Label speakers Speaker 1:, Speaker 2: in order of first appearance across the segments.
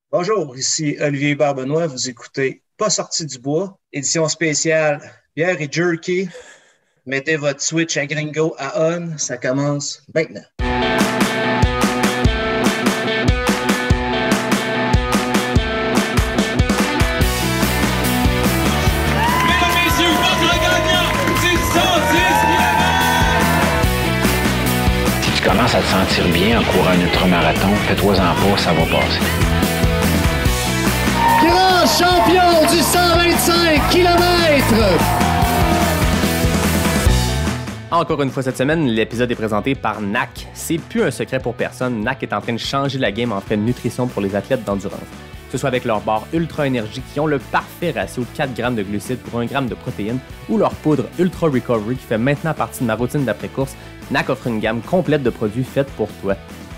Speaker 1: Bonjour, ici Olivier Hubert-Benoît. Vous écoutez Pas sorti du bois, édition spéciale bière et jerky. Mettez votre Switch à Gringo à on. Ça commence maintenant.
Speaker 2: Mesdames, messieurs, votre gagnant du 110 km!
Speaker 3: Si tu commences à te sentir bien en courant un ultramarathon, fais-toi-en pas, ça va passer.
Speaker 4: Grand champion du 125 km!
Speaker 5: Encore une fois cette semaine, l'épisode est présenté par NAC. C'est plus un secret pour personne, NAC est en train de changer la game en fait de nutrition pour les athlètes d'endurance. Que ce soit avec leur barre Ultra Énergie qui ont le parfait ratio 4 grammes de glucides pour 1 gramme de protéines ou leur poudre Ultra Recovery qui fait maintenant partie de ma routine d'après-course, NAC offre une gamme complète de produits faits pour toi.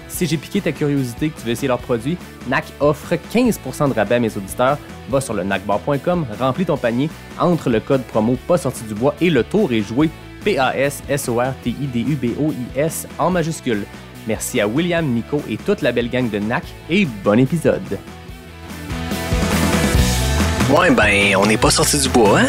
Speaker 5: Si j'ai piqué ta curiosité et que tu veux essayer leurs produits, NAC offre 15% de rabais à mes auditeurs. Va sur le nacbar.com, remplis ton panier, entre le code promo pas sorti du bois et le tour est joué. PASSORTIDUBOIS en majuscule. Merci à William, Nico et toute la belle gang de NAC et bon épisode.
Speaker 6: Ouais, ben, on n'est pas sorti du bois, hein?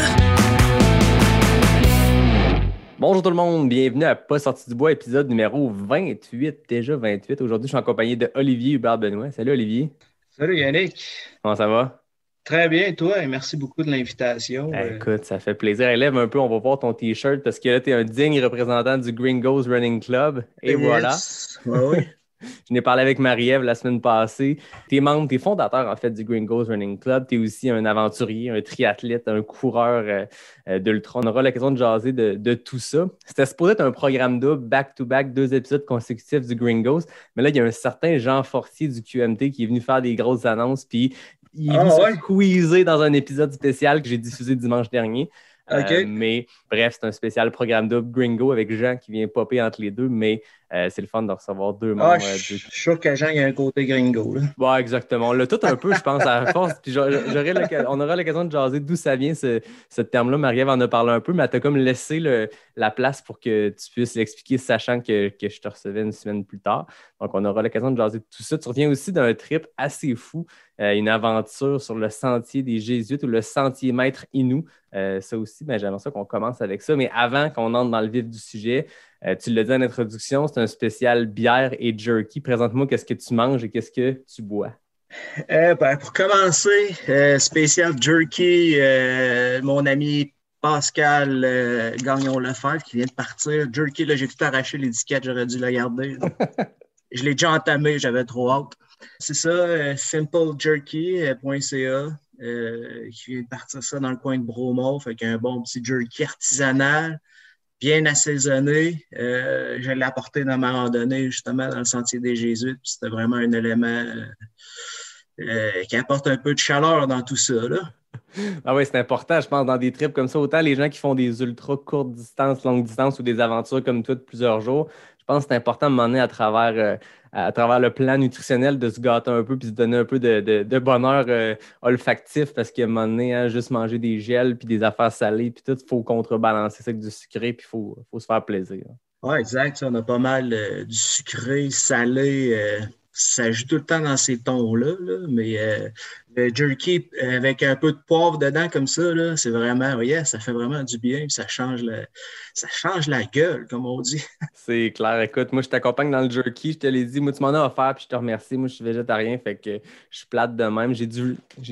Speaker 5: Bonjour tout le monde, bienvenue à Pas sorti du bois, épisode numéro 28, déjà 28. Aujourd'hui, je suis en compagnie de Olivier Hubert-Benoît. Salut Olivier.
Speaker 1: Salut Yannick.
Speaker 5: Comment ça va?
Speaker 1: Très bien, et toi? Et merci beaucoup de l'invitation.
Speaker 5: Écoute, ça fait plaisir. Élève un peu, on va voir ton t-shirt parce que là, tu es un digne représentant du Gringos Running Club. Et voilà.
Speaker 1: Ouais, oui.
Speaker 5: Je n'ai parlé avec Marie-Ève la semaine passée. Tu es membre, tu es fondateur en fait du Gringos Running Club. Tu es aussi un aventurier, un triathlète, un coureur d'ultra. On aura l'occasion de jaser de tout ça. C'était supposé être un programme double, back-to-back, 2 épisodes consécutifs du Gringos. Mais là, il y a un certain Jean Fortier du QMT qui est venu faire des grosses annonces. Puis il est venu se quizer dans un épisode spécial que j'ai diffusé dimanche dernier.
Speaker 1: Okay.
Speaker 5: Mais bref, c'est un spécial programme double Gringo avec Jean qui vient popper entre les deux, mais c'est le fun de recevoir deux membres.
Speaker 1: Je suis sûr que Jean, il y a un côté Gringo. Là.
Speaker 5: Ouais, exactement. On l'a tout un peu, je pense, à force. Puis on aura l'occasion de jaser d'où ça vient, ce terme-là. Marie-Ève en a parlé un peu, mais elle t'a comme laissé la place pour que tu puisses l'expliquer, sachant que je te recevais une semaine plus tard. Donc, on aura l'occasion de jaser de tout ça. Tu reviens aussi d'un trip assez fou, une aventure sur le sentier des Jésuites ou le sentier maître Innu. Ça aussi, j'aimerais ça qu'on commence avec ça. Mais avant qu'on entre dans le vif du sujet, tu l'as dit en introduction, c'est un spécial bière et jerky. Présente-moi qu'est-ce que tu manges et qu'est-ce que tu bois.
Speaker 1: Pour commencer, spécial jerky, mon ami Pascal Gagnon-Lefebvre qui vient de partir. Jerky, là, j'ai tout arraché l'étiquette, j'aurais dû la garder. Je l'ai déjà entamé, j'avais trop hâte. C'est ça, simplejerky.ca qui vient de partir ça dans le coin de Bromont, fait qu'un bon petit jerky artisanal, bien assaisonné. Je l'ai apporté dans ma randonnée, justement, dans le sentier des Jésuites. Puis c'était vraiment un élément qui apporte un peu de chaleur dans tout ça, là.
Speaker 5: Ah oui, c'est important, je pense, dans des trips comme ça. Autant les gens qui font des ultra courtes distances, longues distances ou des aventures comme toi de plusieurs jours, je pense que c'est important de m'emmener à travers le plan nutritionnel de se gâter un peu puis se donner un peu de bonheur olfactif parce qu'à un moment donné, juste manger des gels puis des affaires salées puis tout, il faut contrebalancer ça avec du sucré puis il faut se faire plaisir.
Speaker 1: Oui, exact. Ça, on a pas mal du sucré, salé. Ça joue tout le temps dans ces tons-là, là, mais le jerky avec un peu de poivre dedans comme ça, là, c'est vraiment, ça fait vraiment du bien, puis ça change la gueule, comme on dit.
Speaker 5: C'est clair. Écoute, moi, je t'accompagne dans le jerky, je te l'ai dit, moi, tu m'en as offert, puis je te remercie. Moi, je suis végétarien, fait que je suis plate de même. J'ai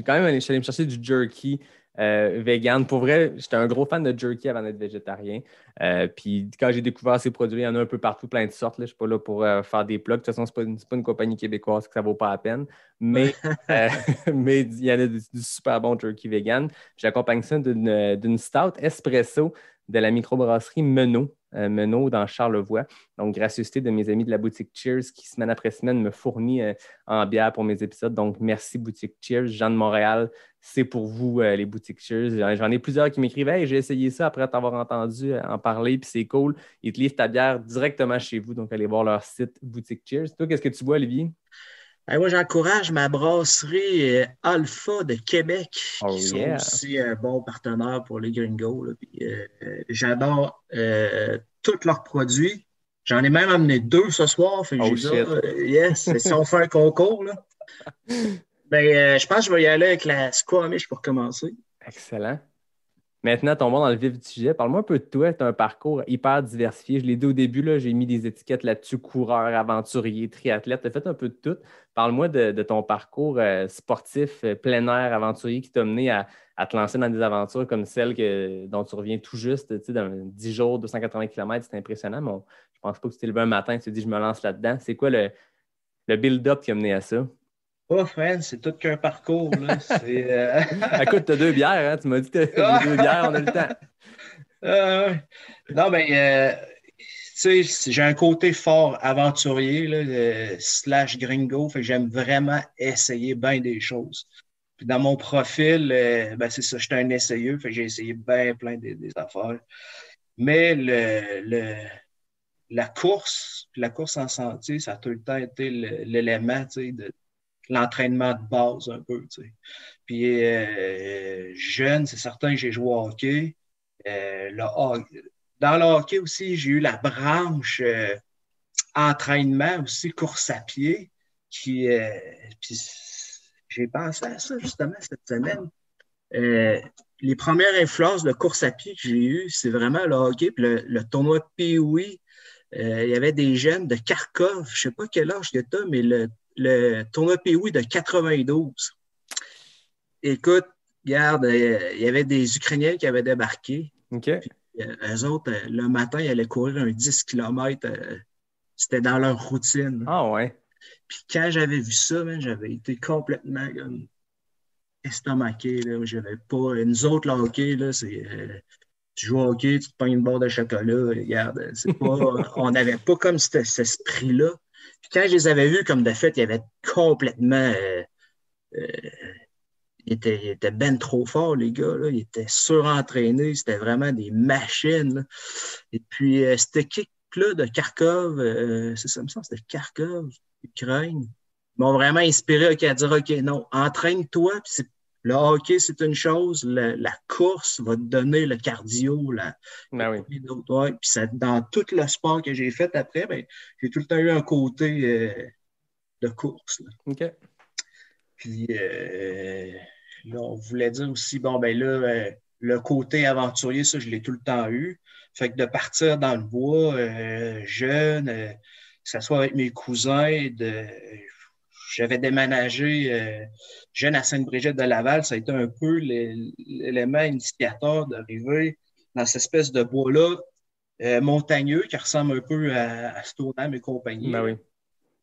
Speaker 5: quand même allé me chercher du jerky vegan. Pour vrai, j'étais un gros fan de jerky avant d'être végétarien. Puis quand j'ai découvert ces produits, il y en a un peu partout, plein de sortes. Là. Je ne suis pas là pour faire des plugs. De toute façon, ce n'est pas une compagnie québécoise que ça ne vaut pas la peine. Mais il y en a du super bon jerky vegan. J'accompagne ça d'une stout espresso de la microbrasserie Menot. Menot dans Charlevoix. Donc, gracieuseté de mes amis de la boutique Cheers qui, semaine après semaine, me fournit en bière pour mes épisodes. Donc, merci boutique Cheers. Jean de Montréal, c'est pour vous les boutiques Cheers. J'en ai plusieurs qui m'écrivent « Hey, j'ai essayé ça après t'avoir entendu en parler, puis c'est cool. » Ils te livrent ta bière directement chez vous. Donc, allez voir leur site boutique Cheers. Toi, qu'est-ce que tu bois, Olivier?
Speaker 1: Moi, j'encourage ma brasserie Alpha de Québec, qui sont aussi un bon partenaire pour les Gringos. Là. Puis, j'adore tous leurs produits. J'en ai même amené 2 ce soir. Fait que
Speaker 5: yes,
Speaker 1: si on fait un concours, là. Je pense que je vais y aller avec la Squamish pour commencer.
Speaker 5: Excellent. Maintenant, tombons dans le vif du sujet. Parle-moi un peu de toi. Tu as un parcours hyper diversifié. Je l'ai dit au début, là, j'ai mis des étiquettes là-dessus, coureur, aventurier, triathlète. Tu as fait un peu de tout. Parle-moi de ton parcours sportif, plein air, aventurier qui t'a mené à te lancer dans des aventures comme celle dont tu reviens tout juste. Tu sais, dans 10 jours, 280 km, c'est impressionnant, mais je pense pas que tu t'es levé un matin et tu te dis, je me lance là-dedans. C'est quoi le build-up qui a mené à ça?
Speaker 1: Oh, man, c'est tout qu'un parcours, là.
Speaker 5: Écoute, tu as 2 bières, hein? Tu m'as dit que tu as 2 bières, on a le temps.
Speaker 1: Non, tu sais, j'ai un côté fort aventurier, là, slash gringo, fait que j'aime vraiment essayer bien des choses. Puis dans mon profil, c'est ça, j'étais un essayeux, fait que j'ai essayé bien plein des affaires. Mais la course en sentier, ça a tout le temps été l'élément, tu sais, de l'entraînement de base un peu, tu sais. Puis jeune, c'est certain que j'ai joué au hockey. Dans le hockey aussi, j'ai eu la branche entraînement aussi, course à pied. Puis j'ai pensé à ça justement cette semaine. Les premières influences de course à pied que j'ai eues, c'est vraiment le hockey. Puis le tournoi de Pee-Wee, il y avait des jeunes de Kharkov. Je ne sais pas quel âge que tu as, mais le tournoi Pee-Wee de 92. Écoute, regarde, il y avait des Ukrainiens qui avaient débarqué.
Speaker 5: OK.
Speaker 1: Puis, eux autres, le matin, ils allaient courir un 10 km. C'était dans leur routine.
Speaker 5: Ah ouais.
Speaker 1: Puis quand j'avais vu ça, j'avais été complètement estomaqué. Là. J'avais pas. Nous autres, le hockey, là, c'est. Tu joues au hockey, tu te pognes une barre de chocolat. Regarde, c'est pas. On n'avait pas comme cet esprit-là. Puis quand je les avais vus, comme de fait, ils avaient complètement. Ils étaient ben trop forts, les gars. Là. Ils étaient surentraînés. C'était vraiment des machines. Là. Et puis, cette équipe-là de Kharkov, c'est ça, me semble, c'était Kharkov, Ukraine. Ils m'ont vraiment inspiré à dire OK, non, entraîne-toi. Puis le hockey, c'est une chose. La course va te donner le cardio.
Speaker 5: Oui.
Speaker 1: Ouais. Puis dans tout le sport que j'ai fait après, j'ai tout le temps eu un côté de course. Là.
Speaker 5: OK.
Speaker 1: Puis là, on voulait dire aussi, le côté aventurier, ça, je l'ai tout le temps eu. Fait que de partir dans le bois, jeune, que ce soit avec mes cousins, j'avais déménagé jeune à Sainte-Brigitte de Laval, ça a été un peu l'élément initiateur d'arriver dans cette espèce de bois-là montagneux qui ressemble un peu à Stoneham et compagnie.
Speaker 5: Ben oui.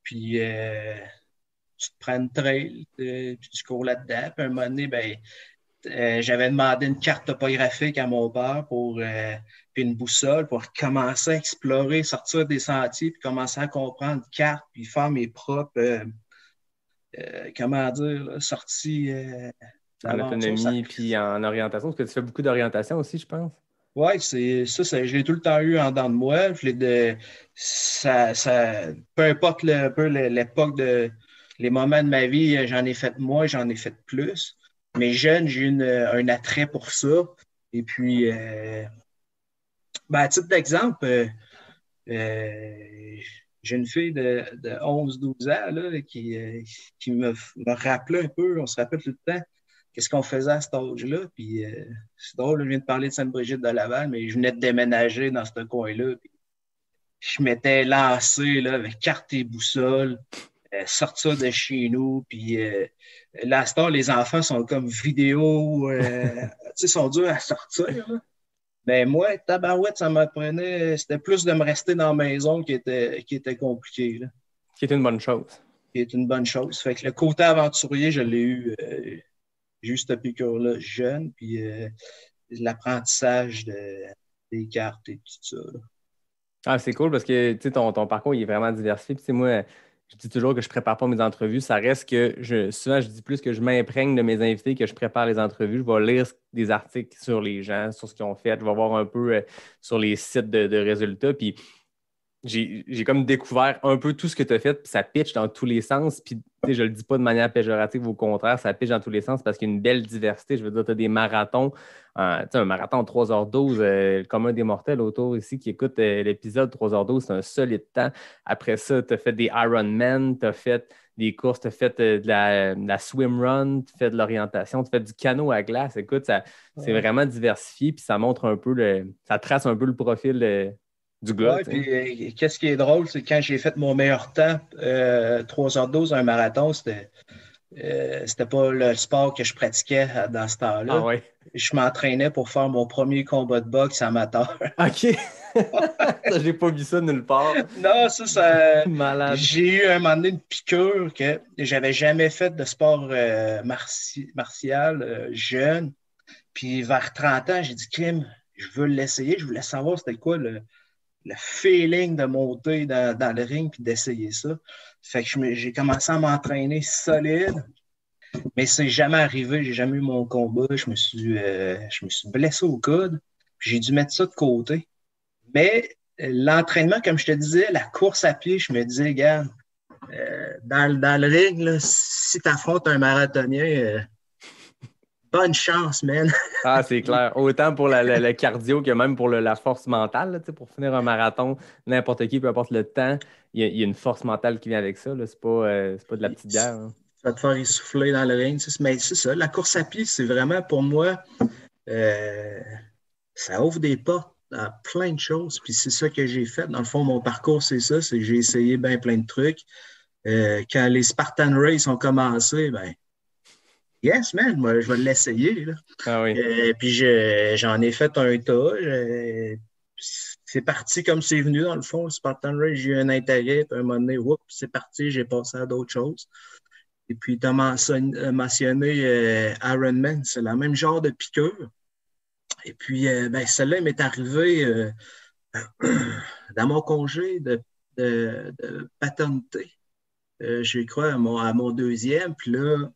Speaker 1: Puis tu te prends une trail, puis tu cours là-dedans. Puis à un moment donné, j'avais demandé une carte topographique à mon père puis une boussole pour commencer à explorer, sortir des sentiers, puis commencer à comprendre une carte, puis faire mes propres, sorties
Speaker 5: en autonomie, puis en orientation, parce que tu fais beaucoup d'orientation aussi, je pense.
Speaker 1: Oui, je l'ai tout le temps eu en dedans de moi. Peu importe l'époque les moments de ma vie, j'en ai fait moins, j'en ai fait plus. Mais jeune, j'ai eu un attrait pour ça. Et puis, à titre d'exemple, j'ai une fille de 11-12 ans là, qui me rappelait un peu, on se rappelle tout le temps, qu'est-ce qu'on faisait à cet âge-là. Puis, c'est drôle, je viens de parler de Sainte-Brigitte de Laval, mais je venais de déménager dans ce coin-là. Puis, je m'étais lancé là, avec carte et boussole. Sortir de chez nous, puis là, à ce temps, les enfants sont comme vidéo, sont durs à sortir. Là. Mais moi, tabarouette, ça m'apprenait, c'était plus de me rester dans la maison qui était compliqué. Là.
Speaker 5: Qui est une bonne chose.
Speaker 1: Qui est une bonne chose. Fait que le côté aventurier, je l'ai eu, j'ai eu cette piqûre-là jeune, puis l'apprentissage des cartes et tout ça. Là.
Speaker 5: Ah, c'est cool parce que ton parcours il est vraiment diversifié. Puis moi, je dis toujours que je ne prépare pas mes entrevues. Ça reste que souvent, je dis plus que je m'imprègne de mes invités, que je prépare les entrevues. Je vais lire des articles sur les gens, sur ce qu'ils ont fait. Je vais voir un peu sur les sites de résultats. Puis j'ai comme découvert un peu tout ce que tu as fait. Puis ça pitch dans tous les sens. Puis je ne le dis pas de manière péjorative, au contraire, ça pitch dans tous les sens parce qu'il y a une belle diversité. Je veux dire, tu as des marathons. Un marathon 3h12, le commun des mortels autour ici qui écoute l'épisode 3h12, c'est un solide temps. Après ça, tu as fait des Ironman, tu as fait des courses, tu as fait de la swim run, tu fais de l'orientation, tu fais du canot à glace. Écoute, c'est vraiment diversifié, puis ça montre un peu ça trace un peu le profil du gars.
Speaker 1: Oui, puis qu'est-ce qui est drôle, c'est quand j'ai fait mon meilleur temps, 3h12, un marathon, c'était pas le sport que je pratiquais dans ce temps-là.
Speaker 5: Ah ouais.
Speaker 1: Je m'entraînais pour faire mon premier combat de boxe amateur.
Speaker 5: OK. J'ai pas vu ça nulle part.
Speaker 1: Non, ça.
Speaker 5: Malade.
Speaker 1: J'ai eu un moment donné une piqûre que j'avais jamais fait de sport martial jeune. Puis vers 30 ans, j'ai dit, Kim, je veux l'essayer. Je voulais savoir c'était quoi le feeling de monter dans le ring puis d'essayer ça. Fait que j'ai commencé à m'entraîner solide. Mais c'est jamais arrivé, j'ai jamais eu mon combat. Je me suis blessé au coude. J'ai dû mettre ça de côté. Mais l'entraînement, comme je te disais, la course à pied, je me disais, regarde, dans le ring, là, si tu affrontes un marathonien, bonne chance, man.
Speaker 5: Ah, c'est clair. Autant pour le cardio que même pour la force mentale. Là, pour finir un marathon, n'importe qui, peu importe le temps, il y a une force mentale qui vient avec ça. C'est pas de la petite guerre. Hein.
Speaker 1: Ça va te faire essouffler dans le ring. Mais c'est ça, la course à pied, c'est vraiment pour moi, ça ouvre des portes à plein de choses. Puis c'est ça que j'ai fait. Dans le fond, mon parcours, c'est ça, c'est que j'ai essayé bien plein de trucs. Quand les Spartan Race ont commencé, ben yes, man, moi, je vais l'essayer. Là.
Speaker 5: Ah oui.
Speaker 1: Puis j'en ai fait un tas. C'est parti comme c'est venu, dans le fond. Le Spartan Race, j'ai eu un intérêt. Puis à un moment donné, c'est parti, j'ai passé à d'autres choses. Et puis, tu as mentionné Ironman, c'est le même genre de piqûre. Et puis, celle-là m'est arrivée dans mon congé de paternité. J'ai cru à mon deuxième. Puis là,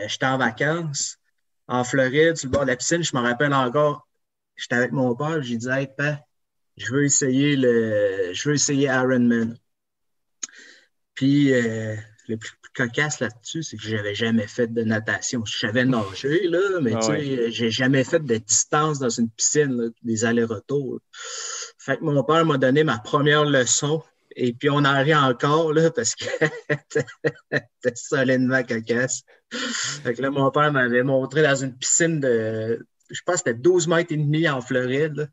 Speaker 1: j'étais en vacances en Floride, sur le bord de la piscine. Je me rappelle encore, j'étais avec mon père. J'ai dit, hey, père, je veux essayer Ironman. Puis, le plus cocasse là-dessus, c'est que je n'avais jamais fait de natation. Je savais nager, là, mais j'ai jamais fait de distance dans une piscine, là, des allers-retours. Fait que mon père m'a donné ma première leçon, et puis on en rit encore, là, parce que c'était solidement cocasse. Fait que là, mon père m'avait montré dans une piscine je pense que c'était 12 mètres et demi en Floride, là.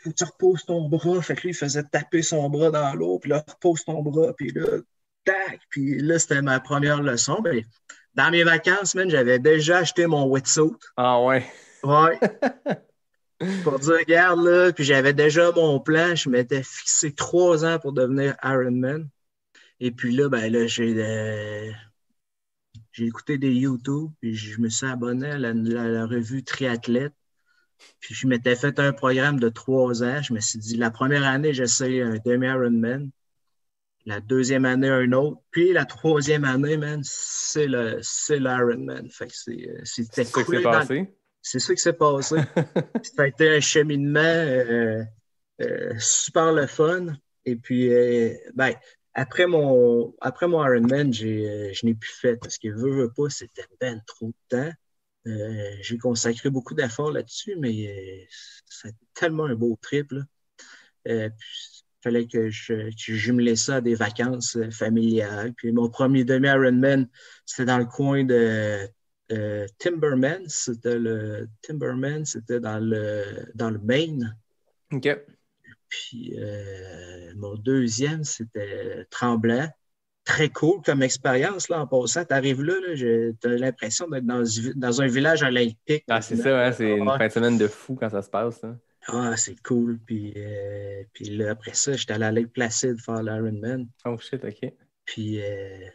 Speaker 1: Faut que tu reposes ton bras. Fait que lui, il faisait taper son bras dans l'eau, puis là, repose ton bras, puis là, tac! Puis là, c'était ma première leçon. Mais dans mes vacances, man, j'avais déjà acheté mon wetsuit.
Speaker 5: Ah ouais?
Speaker 1: Ouais. Pour dire, regarde, là, puis j'avais déjà mon plan. Je m'étais fixé 3 ans pour devenir Ironman. Et puis là, j'ai écouté des YouTube, puis je me suis abonné à la revue Triathlète. Puis je m'étais fait un programme de 3 ans. Je me suis dit, la première année, j'essaye un demi-Ironman. La deuxième année, un autre. Puis la troisième année, man, c'est l'Ironman. Fait que
Speaker 5: c'est ça qui s'est passé.
Speaker 1: C'est ça qui s'est passé. Ça a été un cheminement super le fun. Et puis, après mon Ironman, je n'ai plus fait parce que veux pas, c'était ben trop de temps. J'ai consacré beaucoup d'efforts là-dessus, mais ça a été tellement un beau trip. Là. Puis, il fallait que je jumelais ça à des vacances familiales. Puis mon premier demi-Ironman, c'était dans le coin de Timberman. C'était dans le Maine.
Speaker 5: OK.
Speaker 1: Puis mon deuxième, c'était Tremblant. Très cool comme expérience, là, en passant. Tu arrives là, tu as l'impression d'être dans un village olympique.
Speaker 5: Ah, c'est ça, hein? C'est une fin de semaine de fou quand ça se passe. Hein?
Speaker 1: Ah, c'est cool. Puis là, après ça, j'étais allé à Lake Placid faire l'Ironman.
Speaker 5: Oh shit, OK.
Speaker 1: Puis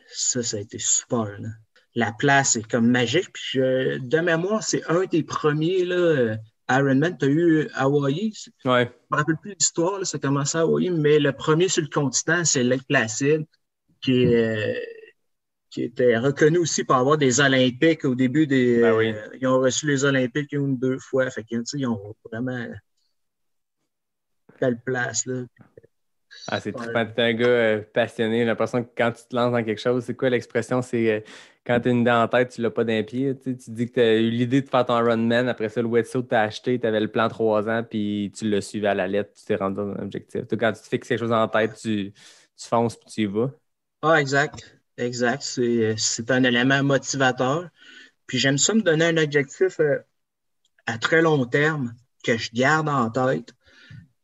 Speaker 1: ça a été super. Là. La place est comme magique. Puis de mémoire, c'est un des premiers là, Ironman. Tu as eu Hawaï.
Speaker 5: Ouais.
Speaker 1: Je me rappelle plus l'histoire, là, ça a commencé à Hawaï, mais le premier sur le continent, c'est Lake Placid. Qui était reconnu aussi pour avoir des Olympiques au début des.
Speaker 5: Ben oui.
Speaker 1: Ils ont reçu les Olympiques 1 ou 2 fois. Fait que, ils ont vraiment belle place. Là.
Speaker 5: Ah, c'est trippant. T'es un gars passionné. J'ai l'impression que quand tu te lances dans quelque chose, c'est quoi l'expression? C'est quand tu as une idée en tête, tu l'as pas d'un pied. Tu dis que tu as eu l'idée de faire ton Runman. Après ça, le wetsuit, tu as acheté, tu avais le plan 3 ans, puis tu l'as suivi à la lettre, tu t'es rendu dans un objectif. Quand tu te fixes quelque chose en tête, tu fonces puis tu y vas.
Speaker 1: Ah, exact. Exact. C'est un élément motivateur. Puis j'aime ça me donner un objectif à très long terme que je garde en tête.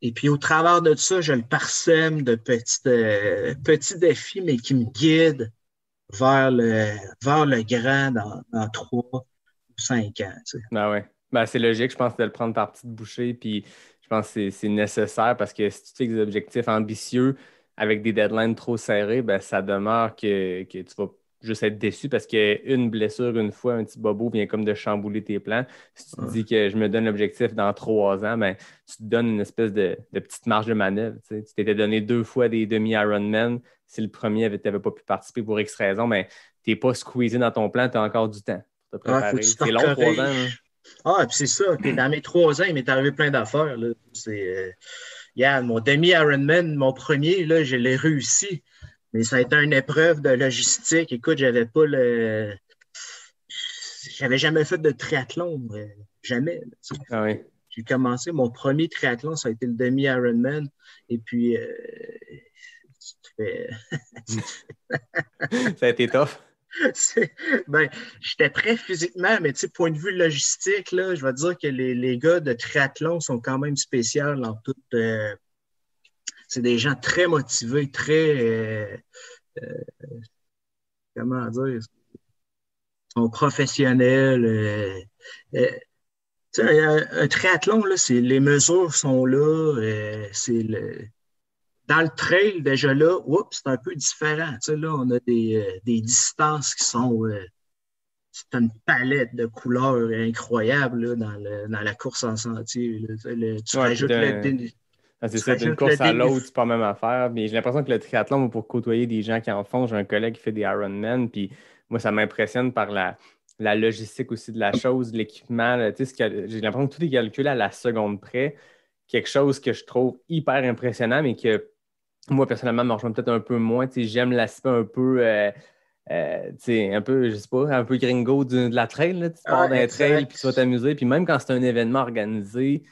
Speaker 1: Et puis au travers de ça, je le parsème de petits défis, mais qui me guident vers le grand dans 3 ou 5 ans. Tu sais.
Speaker 5: Ben ouais. Ben, c'est logique, je pense, de le prendre par petites bouchées. Puis je pense que c'est nécessaire parce que si tu fixes des objectifs ambitieux avec des deadlines trop serrés, ben, ça demeure que tu vas juste être déçu parce qu'une blessure, une fois, un petit bobo vient comme de chambouler tes plans. Si tu te dis que je me donne l'objectif dans 3 ans, ben, tu te donnes une espèce de petite marge de manœuvre. Tu sais. Tu t'étais donné 2 fois des demi-Ironman. Si le premier, tu n'avais pas pu participer pour X raison, ben, tu n'es pas squeezé dans ton plan, tu as encore du temps pour te
Speaker 1: Ah, faut
Speaker 5: préparer.
Speaker 1: que tu te
Speaker 5: C'est long, 3 ans. Hein.
Speaker 1: corriges. Ah, puis c'est ça. Puis dans mes 3 ans, il m'est arrivé plein d'affaires. Là. Regarde, mon demi-Ironman, mon premier, là, je l'ai réussi. Mais ça a été une épreuve de logistique. Écoute, j'avais jamais fait de triathlon. Jamais. Là.
Speaker 5: Ah oui.
Speaker 1: J'ai commencé, mon premier triathlon, ça a été le demi-Ironman. Et puis,
Speaker 5: Ça a été tough.
Speaker 1: ben, j'étais prêt physiquement, mais point de vue logistique, là, je vais dire que les gars de triathlon sont quand même spéciaux en tout. C'est des gens très motivés, très comment dire, sont professionnels. Un triathlon, là, les mesures sont là. Dans le trail, déjà là, c'est un peu différent. Là, on a des distances qui sont. C'est une palette de couleurs incroyable là, dans la course en sentier. Là. Tu rajoutes
Speaker 5: c'est ça, d'une course à l'autre, c'est pas la même affaire. Mais j'ai l'impression que le triathlon, pour côtoyer des gens qui en font, j'ai un collègue qui fait des Ironman, puis moi, ça m'impressionne par la logistique aussi de la chose, l'équipement. Là, j'ai l'impression que tout est calculé à la seconde près. Quelque chose que je trouve hyper impressionnant, mais que moi, personnellement, me rejoint peut-être un peu moins. J'aime l'aspect un peu, un peu, je sais pas, un peu gringo de la trail. Là. Tu pars d'un trail, puis tu vas t'amuser. Puis même quand c'est un événement organisé,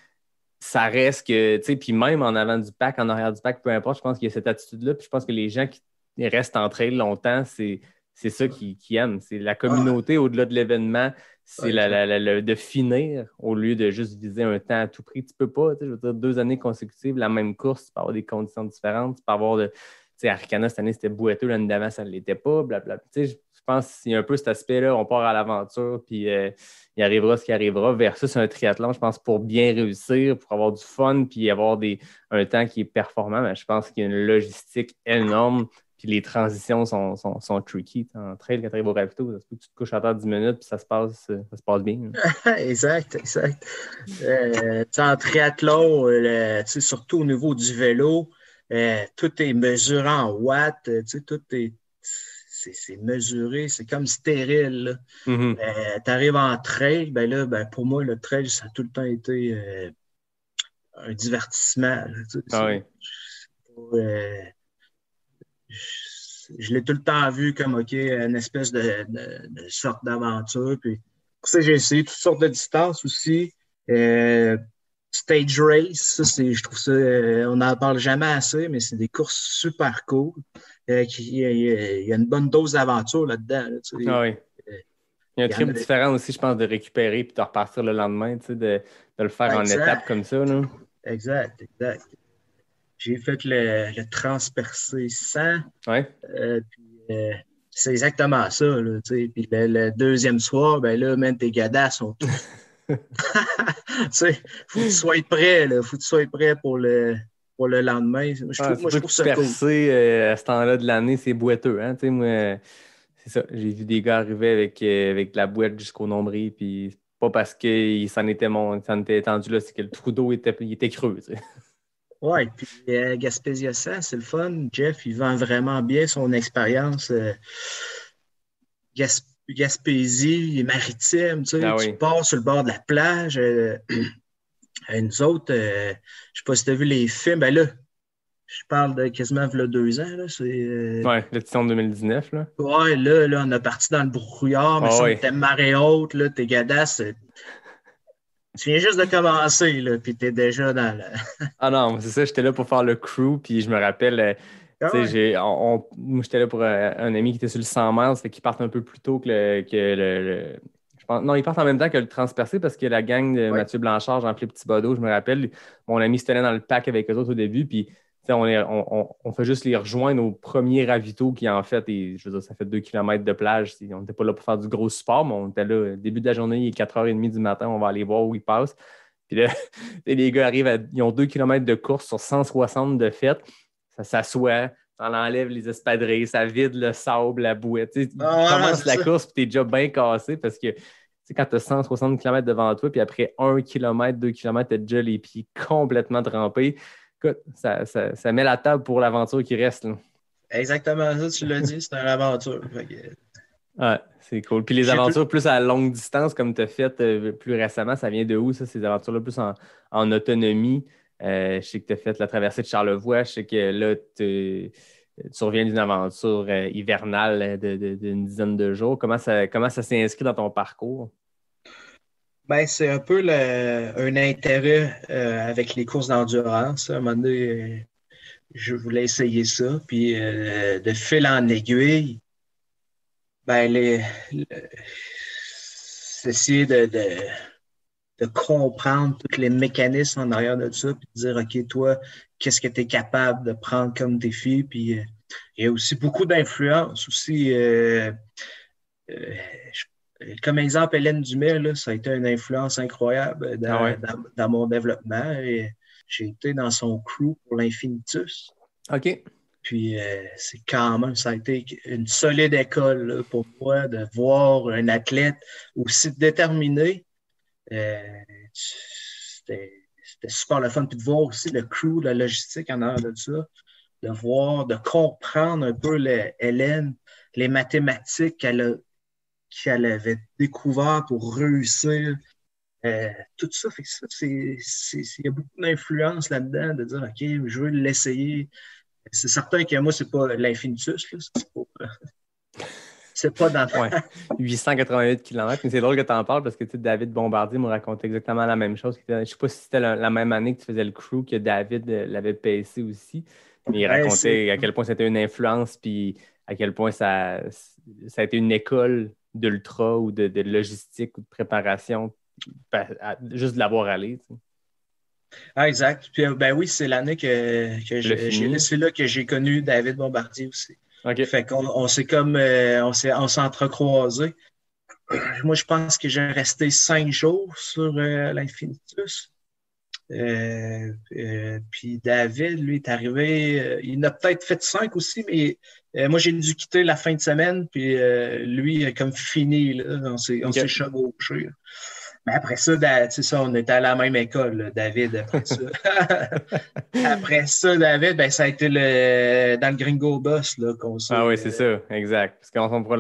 Speaker 5: ça reste que, puis même en avant du pack, en arrière du pack, peu importe, je pense qu'il y a cette attitude-là. Puis je pense que les gens qui restent en trail longtemps, c'est ça qu'ils aiment. C'est la communauté au-delà de l'événement. C'est de finir au lieu de juste viser un temps à tout prix. Tu peux pas, je veux dire, 2 années consécutives, la même course, tu peux avoir des conditions différentes. Tu peux avoir Arcana, cette année, c'était boiteux, l'année d'avant, ça ne l'était pas, blablabla. Je pense qu'il y a un peu cet aspect-là, on part à l'aventure, puis il arrivera ce qui arrivera, versus un triathlon, je pense, pour bien réussir, pour avoir du fun, puis avoir un temps qui est performant, mais je pense qu'il y a une logistique énorme, puis les transitions sont tricky. En trail, quand tu arrives au ravito, tu te couches à terre 10 minutes, puis ça se passe bien.
Speaker 1: Exact. En triathlon, surtout au niveau du vélo, tout est mesuré en watts, tout est c'est mesuré, c'est comme stérile.
Speaker 5: Mm-hmm.
Speaker 1: Tu arrives en trail, pour moi, le trail, ça a tout le temps été un divertissement.
Speaker 5: Oui.
Speaker 1: Je l'ai tout le temps vu comme une espèce de sorte d'aventure. Puis, pour ça, j'ai essayé toutes sortes de distances aussi. Stage race, je trouve ça, on n'en parle jamais assez, mais c'est des courses super cool. Il y a une bonne dose d'aventure là-dedans. Là,
Speaker 5: oui. Il y a un trip différent aussi, je pense, de récupérer et de repartir le lendemain, de le faire en étapes comme ça. Là.
Speaker 1: Exact. J'ai fait le transpercé 100.
Speaker 5: Ouais.
Speaker 1: C'est exactement ça. Là, puis le deuxième soir, tes gadasses sont tous. Faut que tu sois prêt. Faut que tu sois prêt pour le lendemain. Je trouve ça cool.
Speaker 5: À ce temps-là de l'année, c'est boiteux. Hein? Moi, c'est ça. J'ai vu des gars arriver avec de la boîte jusqu'au nombril. Puis pas parce que ça en était étendu là, c'est que le trou d'eau était creux. T'sais.
Speaker 1: Oui, puis Gaspésia 100, c'est le fun. Jeff, il vend vraiment bien son expérience Gaspésie et maritime. Tu pars sur le bord de la plage. Nous autres, je ne sais pas si tu as vu les films. Là, je parle de quasiment 2 ans. Là,
Speaker 5: l'édition de 2019. Là.
Speaker 1: Oui, là, on a parti dans le brouillard, mais c'était marée haute, là, tes gadasses. Tu viens juste de commencer, là, puis t'es déjà dans le...
Speaker 5: Ah non, c'est ça, j'étais là pour faire le crew, puis je me rappelle,
Speaker 1: Ah
Speaker 5: Tu sais,
Speaker 1: ouais.
Speaker 5: moi, j'étais là pour un ami qui était sur le 100 miles, fait qu'ils partent un peu plus tôt je pense, non, ils partent en même temps que le transpercé parce que la gang de
Speaker 1: Ouais.
Speaker 5: Mathieu Blanchard, Jean-Philippe Thibodeau, je me rappelle, mon ami se tenait dans le pack avec eux autres au début, puis tu sais, on fait juste les rejoindre au premier ravito qui en fait, et je veux dire, ça fait 2 kilomètres de plage. On n'était pas là pour faire du gros sport, mais on était là, début de la journée, il est 4h30 du matin, on va aller voir où ils passent. Puis là, les gars arrivent, ils ont 2 kilomètres de course sur 160 de fête. Ça s'assoit, ça enlève les espadrilles, ça vide le sable, la bouette. Tu sais,
Speaker 1: Ah,
Speaker 5: tu
Speaker 1: voilà,
Speaker 5: commences
Speaker 1: c'est
Speaker 5: la
Speaker 1: ça.
Speaker 5: course et tu es déjà bien cassé parce que tu sais, quand tu as 160 km devant toi, puis après 1 km, 2 km, tu as déjà les pieds complètement trempés. Écoute, ça met la table pour l'aventure qui reste, là.
Speaker 1: Exactement ça, tu l'as dit, c'est une aventure. Fait que
Speaker 5: Ouais, c'est cool. Puis les
Speaker 1: j'ai plus.
Speaker 5: aventures plus à longue distance, comme tu as fait plus récemment, ça vient de où, ça, ces aventures-là plus en autonomie? Je sais que tu as fait la traversée de Charlevoix. Je sais que là, tu reviens d'une aventure hivernale d'une dizaine de jours. Comment ça s'est inscrit dans ton parcours?
Speaker 1: Ben, c'est un peu un intérêt avec les courses d'endurance. À un moment donné, je voulais essayer ça. Puis de fil en aiguille, ben, le- c'est essayer de comprendre tous les mécanismes en arrière de ça, puis de dire, OK, toi, qu'est-ce que tu es capable de prendre comme défi? Puis il y a aussi beaucoup d'influence aussi. Euh, Comme exemple, Hélène Dumais, là, ça a été une influence incroyable
Speaker 5: Ah ouais?
Speaker 1: dans mon développement. Et j'ai été dans son crew pour l'Infinitus.
Speaker 5: OK.
Speaker 1: Puis c'est quand même, ça a été une solide école là, pour moi de voir un athlète aussi déterminé. Euh, c'était super le fun. Puis de voir aussi le crew, la logistique en arrière de ça, de voir, de comprendre un peu Hélène, les mathématiques qu'elle avait découvert pour réussir. Tout ça, fait que ça, il y a beaucoup d'influence là-dedans de dire, OK, je veux l'essayer. C'est certain que moi, c'est pas l'Infinitus, là. C'est pas dans.
Speaker 5: Ouais. 888 km. Mais c'est drôle que tu en parles parce que tu sais, David Bombardier me racontait exactement la même chose. Je ne sais pas si c'était la même année que tu faisais le crew que David l'avait PC aussi. Mais il
Speaker 1: Ben,
Speaker 5: racontait à quel point c'était une influence puis à quel point ça a été une école d'ultra ou de logistique ou de préparation juste de l'avoir allé. Tu sais.
Speaker 1: Exact. Puis, ben oui, c'est l'année
Speaker 5: Tu l'as fini.
Speaker 1: c'est là que j'ai connu David Bombardier aussi.
Speaker 5: OK.
Speaker 1: Fait qu'on s'est comme, on s'est entrecroisés. Moi, je pense que j'ai resté 5 jours sur l'Infinitus. Puis David, lui, est arrivé, il en a peut-être fait 5 aussi, mais moi, j'ai dû quitter la fin de semaine, puis lui, il a comme fini, là, on s'est
Speaker 5: OK.
Speaker 1: chevauché. Mais après ça, tu sais ça, on était à la même école, là, David, après ça. Après ça, David, ben, ça a été dans le Gringo Boss là, qu'on s'est.
Speaker 5: Ah oui, c'est ça, exact. Parce qu'on pourra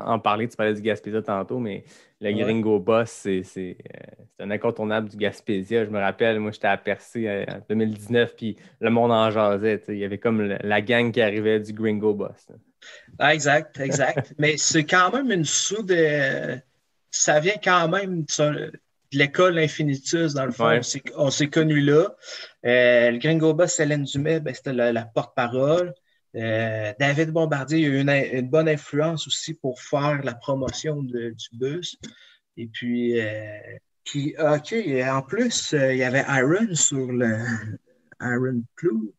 Speaker 5: en parler, tu parlais du Gaspésia tantôt, mais le
Speaker 1: Ouais.
Speaker 5: Gringo Boss, c'est un incontournable du Gaspésia. Je me rappelle, moi, j'étais à Percé en 2019, puis le monde en jasait. Tu sais. Il y avait comme la gang qui arrivait du Gringo Boss. Là.
Speaker 1: Ah, exact, exact. Mais c'est quand même une ça vient quand même de l'école Infinitus, dans le fond.
Speaker 5: Ouais.
Speaker 1: On s'est connus là. Le Gringo Boss, Hélène Dumais, ben, c'était la porte-parole. David Bombardier a eu une bonne influence aussi pour faire la promotion du bus. Et puis, OK, et en plus, il y avait Aaron sur le Aaron Clou,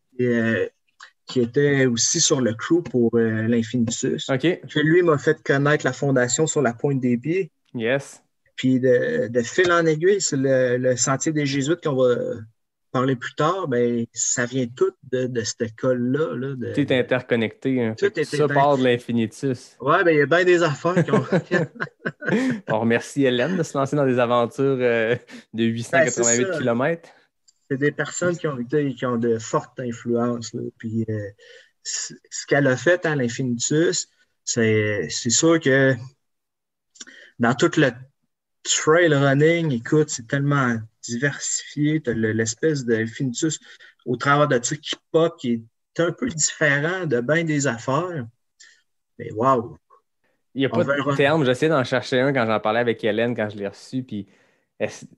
Speaker 1: qui était aussi sur le crew pour l'Infinitus.
Speaker 5: OK.
Speaker 1: Que lui m'a fait connaître la fondation sur la pointe des pieds.
Speaker 5: Yes.
Speaker 1: Puis de fil en aiguille, c'est le sentier des Jésuites qu'on va parler plus tard, ben, ça vient tout de cette école-là. Là,
Speaker 5: Tout est interconnecté. Hein.
Speaker 1: tout
Speaker 5: Fait que
Speaker 1: est
Speaker 5: ça part de l'Infinitus.
Speaker 1: Ouais, ben, il y a bien des affaires qui ont.
Speaker 5: On remercie Hélène de se lancer dans des aventures de
Speaker 1: Ben,
Speaker 5: 888
Speaker 1: c'est ça.
Speaker 5: km.
Speaker 1: C'est des personnes qui ont de fortes influences. Là. Puis ce qu'elle a fait à l'Infinitus, c'est sûr que dans tout le trail running, écoute, c'est tellement diversifié. Tu as l'espèce d'Infinitus au travers de ça qui pop, qui est un peu différent de bien des affaires. Mais waouh!
Speaker 5: Il n'y a pas de terme. J'essayais d'en chercher un quand j'en parlais avec Hélène, quand je l'ai reçu. Puis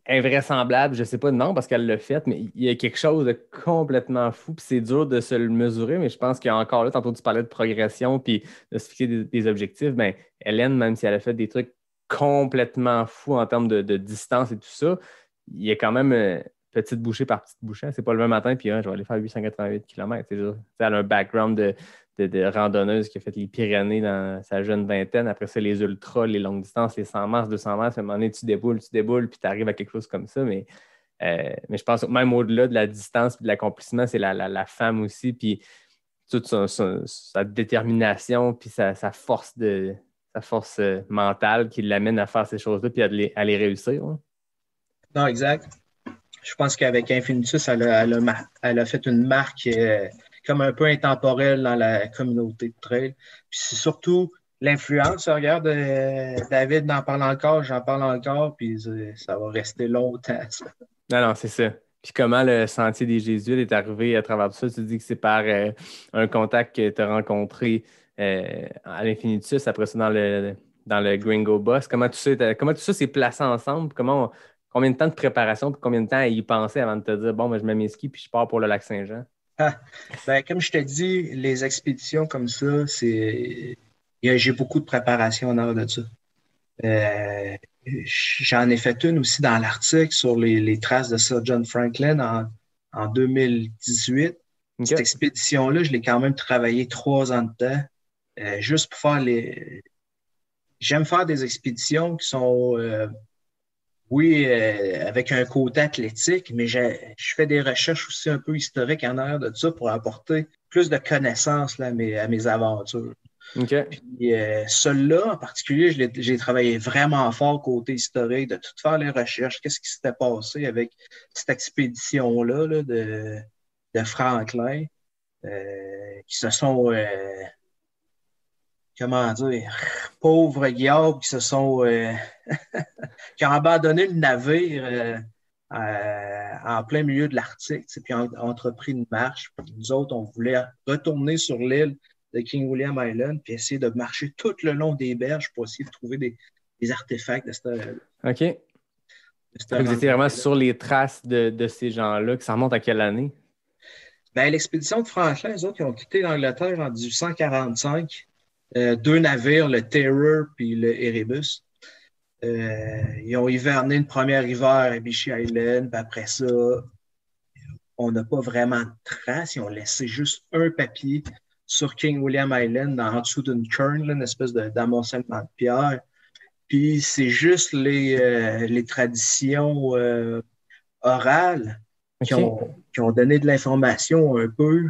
Speaker 5: invraisemblable, je ne sais pas non parce qu'elle l'a fait, mais il y a quelque chose de complètement fou, puis c'est dur de se le mesurer, mais je pense qu'il y a encore là, tantôt tu parlais de progression, puis de se fixer des objectifs, ben Hélène, même si elle a fait des trucs complètement fous en termes de distance et tout ça, il y a quand même petite bouchée par petite bouchée. C'est pas le même matin, puis je vais aller faire 888 km. Elle a un background de randonneuse qui a fait les Pyrénées dans sa jeune vingtaine. Après ça, les ultras, les longues distances, les 100 mètres, 200 mètres. À un moment donné, tu déboules, puis tu arrives à quelque chose comme ça. Mais je pense que même au-delà de la distance et de l'accomplissement, c'est la femme aussi, puis toute sa détermination, puis sa force mentale qui l'amène à faire ces choses-là, puis à les réussir. Hein.
Speaker 1: Non, exact. Je pense qu'avec Infinitus, elle a fait une marque comme un peu intemporelle dans la communauté de trail. Puis c'est surtout l'influence. Regarde, David en parle encore, j'en parle encore, puis ça va rester longtemps, ça.
Speaker 5: Non, c'est ça. Puis comment le Sentier des Jésuites est arrivé à travers tout ça? Tu dis que c'est par un contact que tu as rencontré à l'Infinitus, après ça dans le Gringo Boss. Comment tout ça s'est placé ensemble? Combien de temps de préparation et combien de temps à y penser avant de te dire bon, ben, je mets mes skis puis je pars pour le lac Saint-Jean?
Speaker 1: Comme je te dis, les expéditions comme ça, j'ai beaucoup de préparation en arrière de ça. J'en ai fait une aussi dans l'Arctique sur les traces de Sir John Franklin en 2018. Okay. Cette expédition-là, je l'ai quand même travaillé 3 ans de temps, juste pour faire J'aime faire des expéditions qui sont... avec un côté athlétique, mais je fais des recherches aussi un peu historiques en arrière de ça pour apporter plus de connaissances là, à mes aventures.
Speaker 5: Okay.
Speaker 1: Puis celui-là, en particulier, j'ai travaillé vraiment fort côté historique, de tout faire les recherches, qu'est-ce qui s'était passé avec cette expédition-là là, de Franklin, qui se sont... comment dire, pauvres guillards qui qui ont abandonné le navire en plein milieu de l'Arctique, puis ont entrepris une marche. Puis nous autres, on voulait retourner sur l'île de King William Island puis essayer de marcher tout le long des berges pour essayer de trouver des artefacts de cette...
Speaker 5: OK. Vous étiez vraiment sur les traces de ces gens-là, que ça remonte à quelle année?
Speaker 1: L'expédition de Franklin, les autres, ils ont quitté l'Angleterre en 1845. 2 navires, le Terror puis le Erebus. Ils ont hiverné une première hiver à Beechy Island, puis après ça, on n'a pas vraiment de traces. Ils ont laissé juste un papier sur King William Island, en dessous d'une cairn, là, une espèce d'amoncellement de pierre. Puis c'est juste les traditions orales qui ont donné de l'information un peu,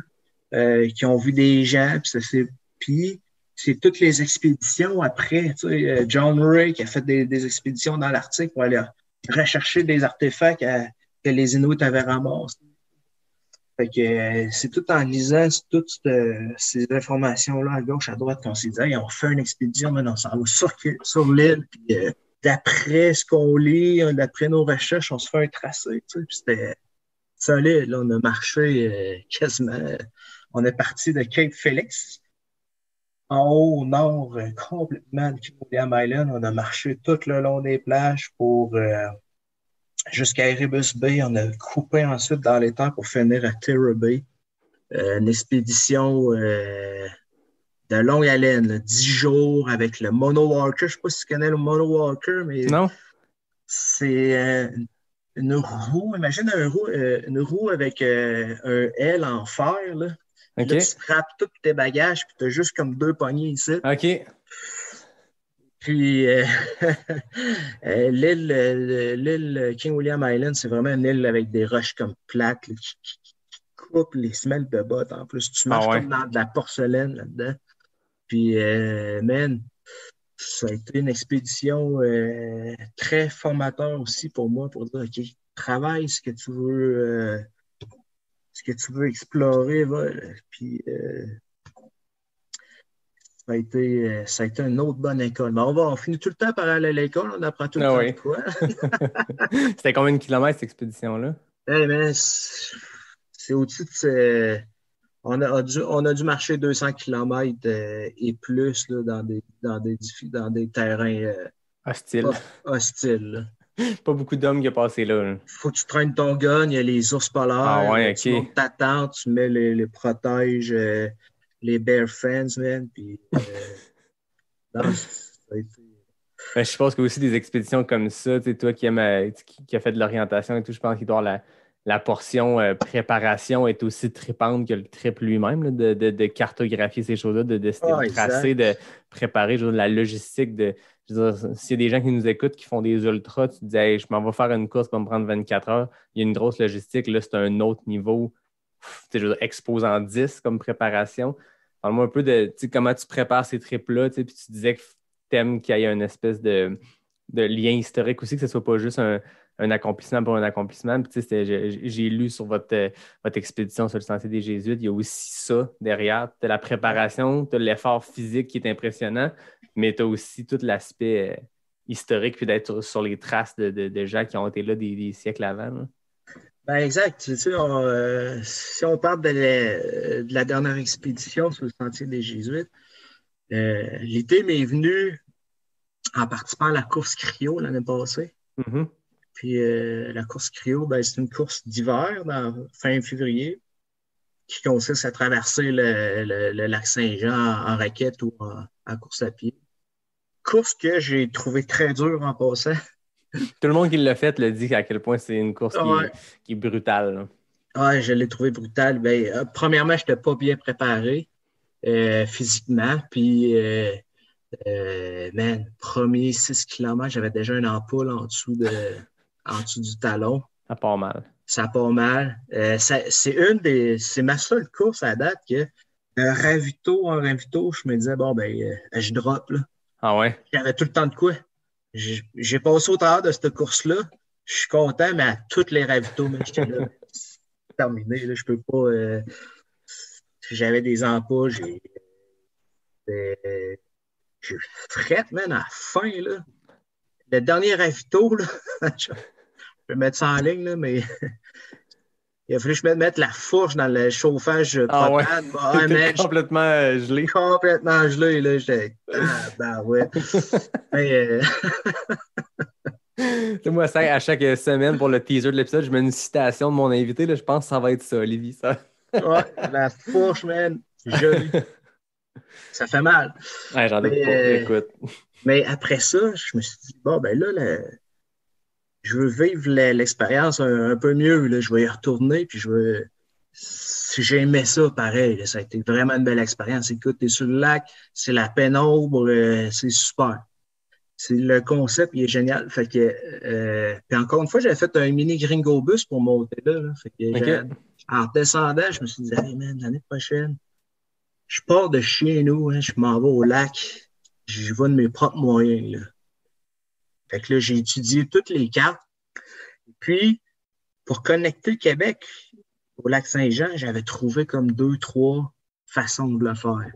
Speaker 1: qui ont vu des gens, puis c'est toutes les expéditions après. Tu sais, John Ray qui a fait des expéditions dans l'Arctique pour aller rechercher des artefacts que les Inuits avaient ramassés. Fait que c'est tout en lisant toutes ces informations-là à gauche, à droite qu'on s'est dit hey, on fait une expédition, mais on s'en va sur l'île. Puis, d'après ce qu'on lit, d'après nos recherches, on se fait un tracé. Tu sais, puis c'était solide. Là, on a marché quasiment. On est parti de Cape Felix. En haut, au nord, complètement de King William Island, on a marché tout le long des plages jusqu'à Erebus Bay. On a coupé ensuite dans les terres pour finir à Terror Bay. Une expédition de longue haleine, là, 10 jours avec le monowalker. Je ne sais pas si tu connais le monowalker, mais
Speaker 5: non.
Speaker 1: C'est une roue. Imagine une roue avec un L en fer, là.
Speaker 5: Okay.
Speaker 1: Là, tu frappes tous tes bagages, puis tu as juste comme 2 poignées ici.
Speaker 5: OK.
Speaker 1: Puis, l'île King William Island, c'est vraiment une île avec des roches comme plates là, qui coupent les semelles de bottes. En plus, tu marches comme dans de la porcelaine là-dedans. Puis, ça a été une expédition très formateur aussi pour moi pour dire, OK, travaille ce que tu veux... ce que tu veux explorer, va. Puis ça a été une autre bonne école. Mais on finit tout le temps par aller à l'école, on apprend tout le temps de quoi.
Speaker 5: C'était combien de kilomètres cette expédition-là?
Speaker 1: C'est au-dessus de... On a dû marcher 200 km et plus là, dans des terrains
Speaker 5: hostiles.
Speaker 1: Hostiles.
Speaker 5: Pas beaucoup d'hommes qui ont passé là.
Speaker 1: Faut que tu traînes ton gun, il y a les ours polaires.
Speaker 5: Ah ouais,
Speaker 1: Tu
Speaker 5: ok.
Speaker 1: montes ta tente, tu mets les protèges, les bear friends, man. Puis, non, ça a été-
Speaker 5: Ben, je suppose que aussi des expéditions comme ça, tu sais, toi qui qui a fait de l'orientation et tout, je pense qu'il doit y avoir la portion préparation est aussi tripante que le trip lui-même, là, de cartographier ces choses-là, de décider
Speaker 1: Ah,
Speaker 5: le tracé,
Speaker 1: exact.
Speaker 5: de préparer je veux dire, la logistique. Je veux dire, s'il y a des gens qui nous écoutent qui font des ultras, tu te dis hey, je m'en vais faire une course pour me prendre 24 heures, il y a une grosse logistique, là, c'est un autre niveau. Tu sais, je veux dire, exposant 10 comme préparation. Parle-moi un peu de tu sais, comment tu prépares ces trips-là, tu sais, puis tu disais que t'aimes qu'il y ait une espèce de lien historique aussi, que ce ne soit pas juste un accomplissement pour un accomplissement. Puis, tu sais, j'ai lu sur votre expédition sur le Sentier des Jésuites, il y a aussi ça derrière. Tu as la préparation, tu as l'effort physique qui est impressionnant, mais tu as aussi tout l'aspect historique, puis d'être sur les traces de gens qui ont été là des siècles avant. Là.
Speaker 1: Ben exact. Tu sais, si on parle de la dernière expédition sur le Sentier des Jésuites, l'idée m'est venue en participant à la course Cryo l'année passée.
Speaker 5: Mm-hmm.
Speaker 1: Puis la course Cryo, ben, c'est une course d'hiver, fin février, qui consiste à traverser le lac Saint-Jean en raquette ou en course à pied. Course que j'ai trouvée très dure en passant.
Speaker 5: Tout le monde qui l'a fait le dit à quel point c'est une course
Speaker 1: Ouais.
Speaker 5: qui est brutale. Là.
Speaker 1: Ouais, je l'ai trouvée brutale. Ben, premièrement, je n'étais pas bien préparé physiquement. Puis, man, premier 6 km, j'avais déjà une ampoule en dessous du talon.
Speaker 5: Ça part mal.
Speaker 1: Ça part mal. C'est ma seule course à date que un ravito, je me disais, bon, ben, je drop, là.
Speaker 5: Ah ouais?
Speaker 1: J'avais tout le temps de quoi. J'ai passé au travers de cette course-là. Je suis content, mais à tous les ravitaux, mais j'étais là, c'est terminé, là, je peux pas. J'avais des ampoules, j'ai frette, man, à la fin, là. Le dernier ravito, là, je vais mettre ça en ligne, là, mais il a fallu que je mette la fourche dans le chauffage propane.
Speaker 5: Ah ouais.
Speaker 1: Man,
Speaker 5: complètement gelé.
Speaker 1: Complètement gelé, là. J'étais. Ah, ben ouais. Mais,
Speaker 5: Moi, ça, à chaque semaine pour le teaser de l'épisode, je mets une citation de mon invité. Là, je pense que ça va être ça, Olivier. Ça.
Speaker 1: Ouais, la fourche, man. Jolie. Ça fait mal.
Speaker 5: Ouais, j'en doute pas. Écoute.
Speaker 1: Mais après ça, je me suis dit, bon, ben là, je veux vivre l'expérience un peu mieux. Là. Je vais y retourner, puis si j'aimais ça, pareil, là, ça a été vraiment une belle expérience. Écoute, t'es sur le lac, c'est la pénombre, c'est super. Le concept, il est génial. Fait que, puis encore une fois, j'avais fait un mini gringo bus pour monter là. Fait que en redescendant, je me suis dit, hey man, l'année prochaine, je pars de chez nous, hein, je m'en vais au lac, je vais de mes propres moyens. Là. Fait que là, j'ai étudié toutes les cartes. Puis, pour connecter le Québec au lac Saint-Jean, j'avais trouvé comme 2-3 façons de le faire.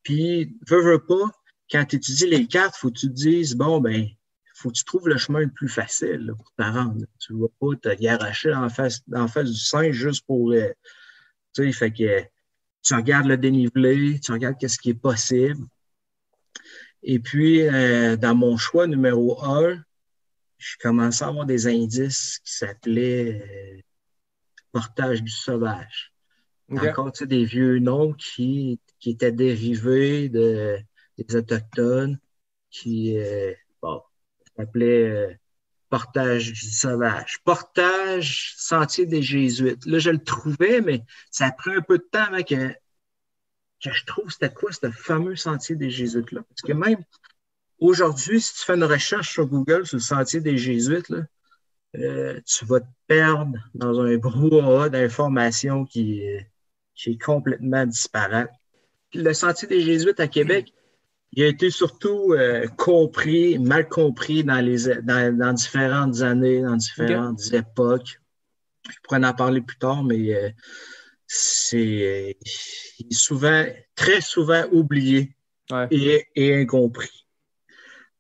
Speaker 1: Puis, veux pas, quand tu étudies les cartes, il faut que tu te dises, bon, ben, faut que tu trouves le chemin le plus facile là, pour te rendre. Tu ne vas pas te garocher en face du singe juste pour. Tu sais, fait que tu regardes le dénivelé, tu regardes qu'est-ce qui est possible. Et puis, dans mon choix numéro 1, je commençais à avoir des indices qui s'appelaient Portage du sauvage. Okay. Encore, tu sais, des vieux noms qui étaient dérivés des Autochtones qui, s'appelait Portage du sauvage. Portage Sentier des Jésuites. Là, je le trouvais, mais ça a pris un peu de temps avant que je trouve c'était quoi ce fameux Sentier des Jésuites-là. Parce que même aujourd'hui, si tu fais une recherche sur Google sur le Sentier des Jésuites, là, tu vas te perdre dans un brouhaha d'informations qui est complètement disparate. Le Sentier des Jésuites à Québec, il a été surtout mal compris dans différentes années, dans différentes époques. Je pourrais en parler plus tard, mais c'est très souvent oublié et incompris.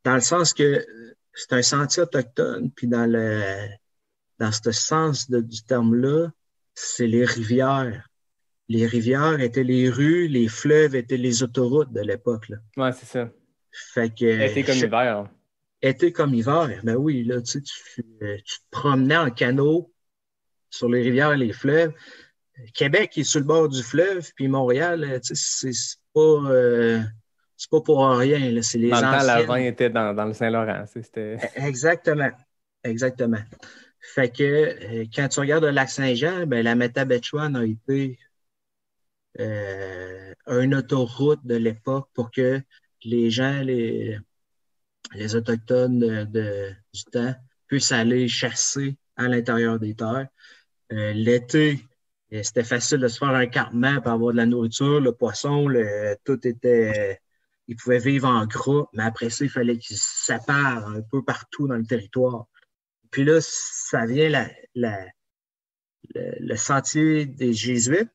Speaker 1: Dans le sens que c'est un sentier autochtone, puis dans ce sens du terme-là, c'est les rivières. Les rivières étaient les rues, les fleuves étaient les autoroutes de l'époque.
Speaker 5: Oui, c'est ça.
Speaker 1: Fait que.
Speaker 5: C'était comme l'hiver.
Speaker 1: été comme hiver. Ben oui, là, tu sais, tu te promenais en canot sur les rivières et les fleuves. Québec est sur le bord du fleuve, puis Montréal, tu sais, c'est pas pour rien, là, c'est
Speaker 5: Dans
Speaker 1: les
Speaker 5: le temps, l'avant
Speaker 1: anciennes.
Speaker 5: était dans le Saint-Laurent. C'était...
Speaker 1: Exactement. Exactement. Fait que quand tu regardes le lac Saint-Jean, ben, la Métabetchouane a été une autoroute de l'époque pour que les gens, les Autochtones du temps, puissent aller chasser à l'intérieur des terres. L'été, c'était facile de se faire un campement pour avoir de la nourriture, le poisson, tout était. Ils pouvaient vivre en groupe, mais après ça, il fallait qu'ils se séparent un peu partout dans le territoire. Puis là, ça vient le sentier des Jésuites,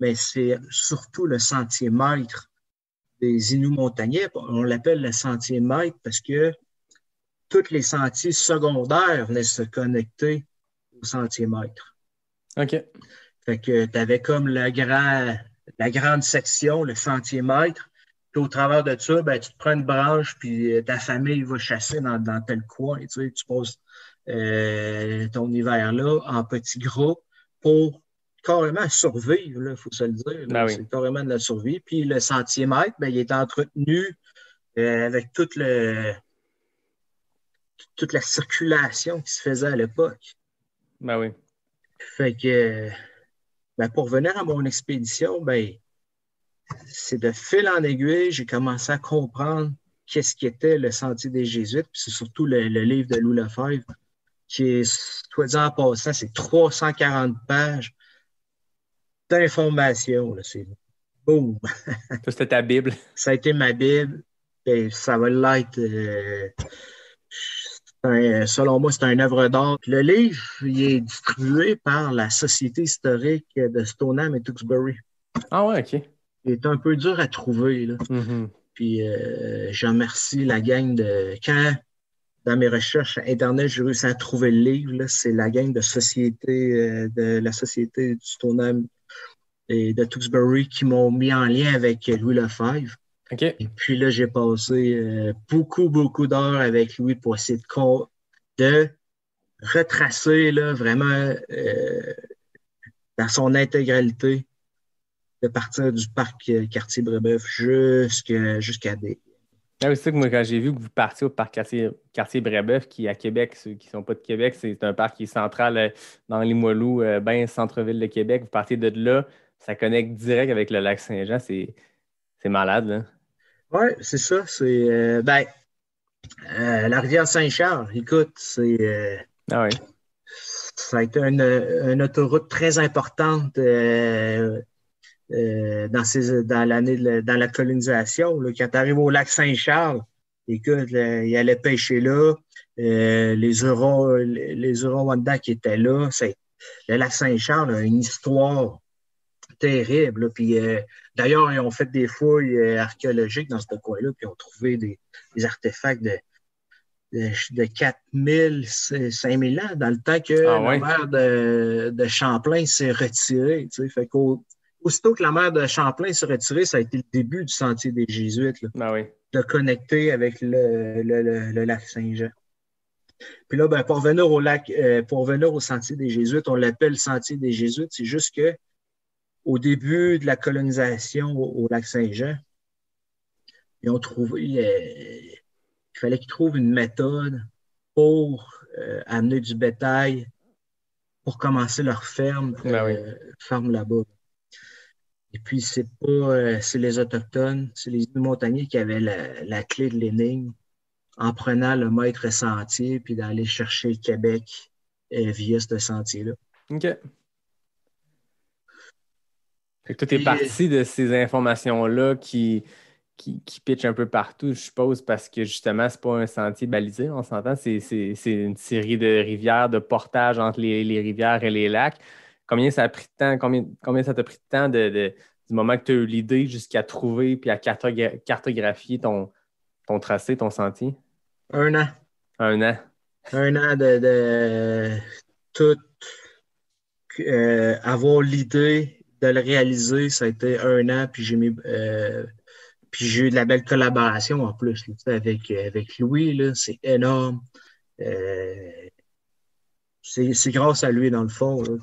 Speaker 1: mais c'est surtout le sentier maître des Inuits montagnais. On l'appelle le sentier maître parce que tous les sentiers secondaires venaient se connecter au sentier maître.
Speaker 5: OK.
Speaker 1: Fait que tu avais comme la grande section, le sentier maître. Puis au travers de ça, ben, tu te prends une branche, puis ta famille va chasser dans tel coin. Tu sais, tu passes ton hiver là en petits groupes pour carrément survivre, il faut se le dire.
Speaker 5: Ben oui.
Speaker 1: C'est carrément de la survie. Puis le sentier maître, ben, il est entretenu avec toute la circulation qui se faisait à l'époque.
Speaker 5: Ben oui.
Speaker 1: Fait que, ben, pour revenir à mon expédition, ben, c'est de fil en aiguille, j'ai commencé à comprendre qu'est-ce qu'était le Sentier des Jésuites, puis c'est surtout le livre de Louis Lefebvre, qui est, soit dit en passant, c'est 340 pages d'informations. Là, c'est boum!
Speaker 5: Ça, c'était ta Bible.
Speaker 1: Ça a été ma Bible, et ça va l'être. Selon moi, c'est une œuvre d'art. Le livre, il est distribué par la Société historique de Stoneham et Tewksbury.
Speaker 5: Ah ouais, OK.
Speaker 1: Il est un peu dur à trouver, là.
Speaker 5: Mm-hmm.
Speaker 1: Puis je remercie la gang de... Quand, dans mes recherches Internet, j'ai réussi à trouver le livre, là, c'est la gang de la Société du Stoneham et de Tewksbury qui m'ont mis en lien avec Louis Lefebvre.
Speaker 5: OK.
Speaker 1: Et puis là, j'ai passé beaucoup d'heures avec lui pour essayer de retracer là, vraiment dans son intégralité, de partir du parc Cartier-Brébeuf jusqu'à des...
Speaker 5: Ah oui, c'est ça que moi, quand j'ai vu que vous partiez au parc Cartier-Brébeuf, qui est à Québec, ceux qui ne sont pas de Québec, c'est un parc qui est central dans Limoilou, bien centre-ville de Québec. Vous partez de là, ça connecte direct avec le lac Saint-Jean. C'est malade, là.
Speaker 1: Oui, c'est ça. C'est la rivière Saint-Charles. Écoute,
Speaker 5: Ah oui.
Speaker 1: ça a été une autoroute très importante dans la colonisation. Là. Quand tu arrives au lac Saint-Charles, écoute, il allait pêcher là. Les Huron-Wendat qui étaient là. Le lac Saint-Charles a une histoire terrible. Là. Puis, d'ailleurs, ils ont fait des fouilles archéologiques dans ce coin-là, puis ils ont trouvé des artefacts de 4000, 5000 ans, dans le temps que la mer de Champlain s'est retirée. Tu sais. Fait qu'aussitôt que la mer de Champlain s'est retirée, ça a été le début du Sentier des Jésuites, là,
Speaker 5: Ben oui.
Speaker 1: de connecter avec le lac Saint-Jean. Puis là, ben, pour revenir au Sentier des Jésuites, on l'appelle Sentier des Jésuites, c'est juste que au début de la colonisation au lac Saint-Jean, ils ont trouvé, il fallait qu'ils trouvent une méthode pour amener du bétail pour commencer leur ferme là-bas. Et puis, c'est les Autochtones, c'est les Inuits montagnais qui avaient la clé de l'énigme en prenant le maître sentier puis d'aller chercher le Québec via ce sentier-là.
Speaker 5: OK. Fait que tout est parti de ces informations-là qui pitchent un peu partout, je suppose, parce que justement, c'est pas un sentier balisé, on s'entend, c'est une série de rivières, de portages entre les rivières et les lacs. Combien ça a pris de temps, combien ça t'a pris de temps du moment que tu as eu l'idée jusqu'à trouver puis à cartographier ton tracé, ton sentier?
Speaker 1: 1 an.
Speaker 5: 1 an.
Speaker 1: 1 an de tout avoir l'idée de le réaliser, ça a été 1 an, puis j'ai mis Puis j'ai eu de la belle collaboration en plus là, avec Louis, là, c'est énorme. C'est grâce à lui, dans le fond. Là.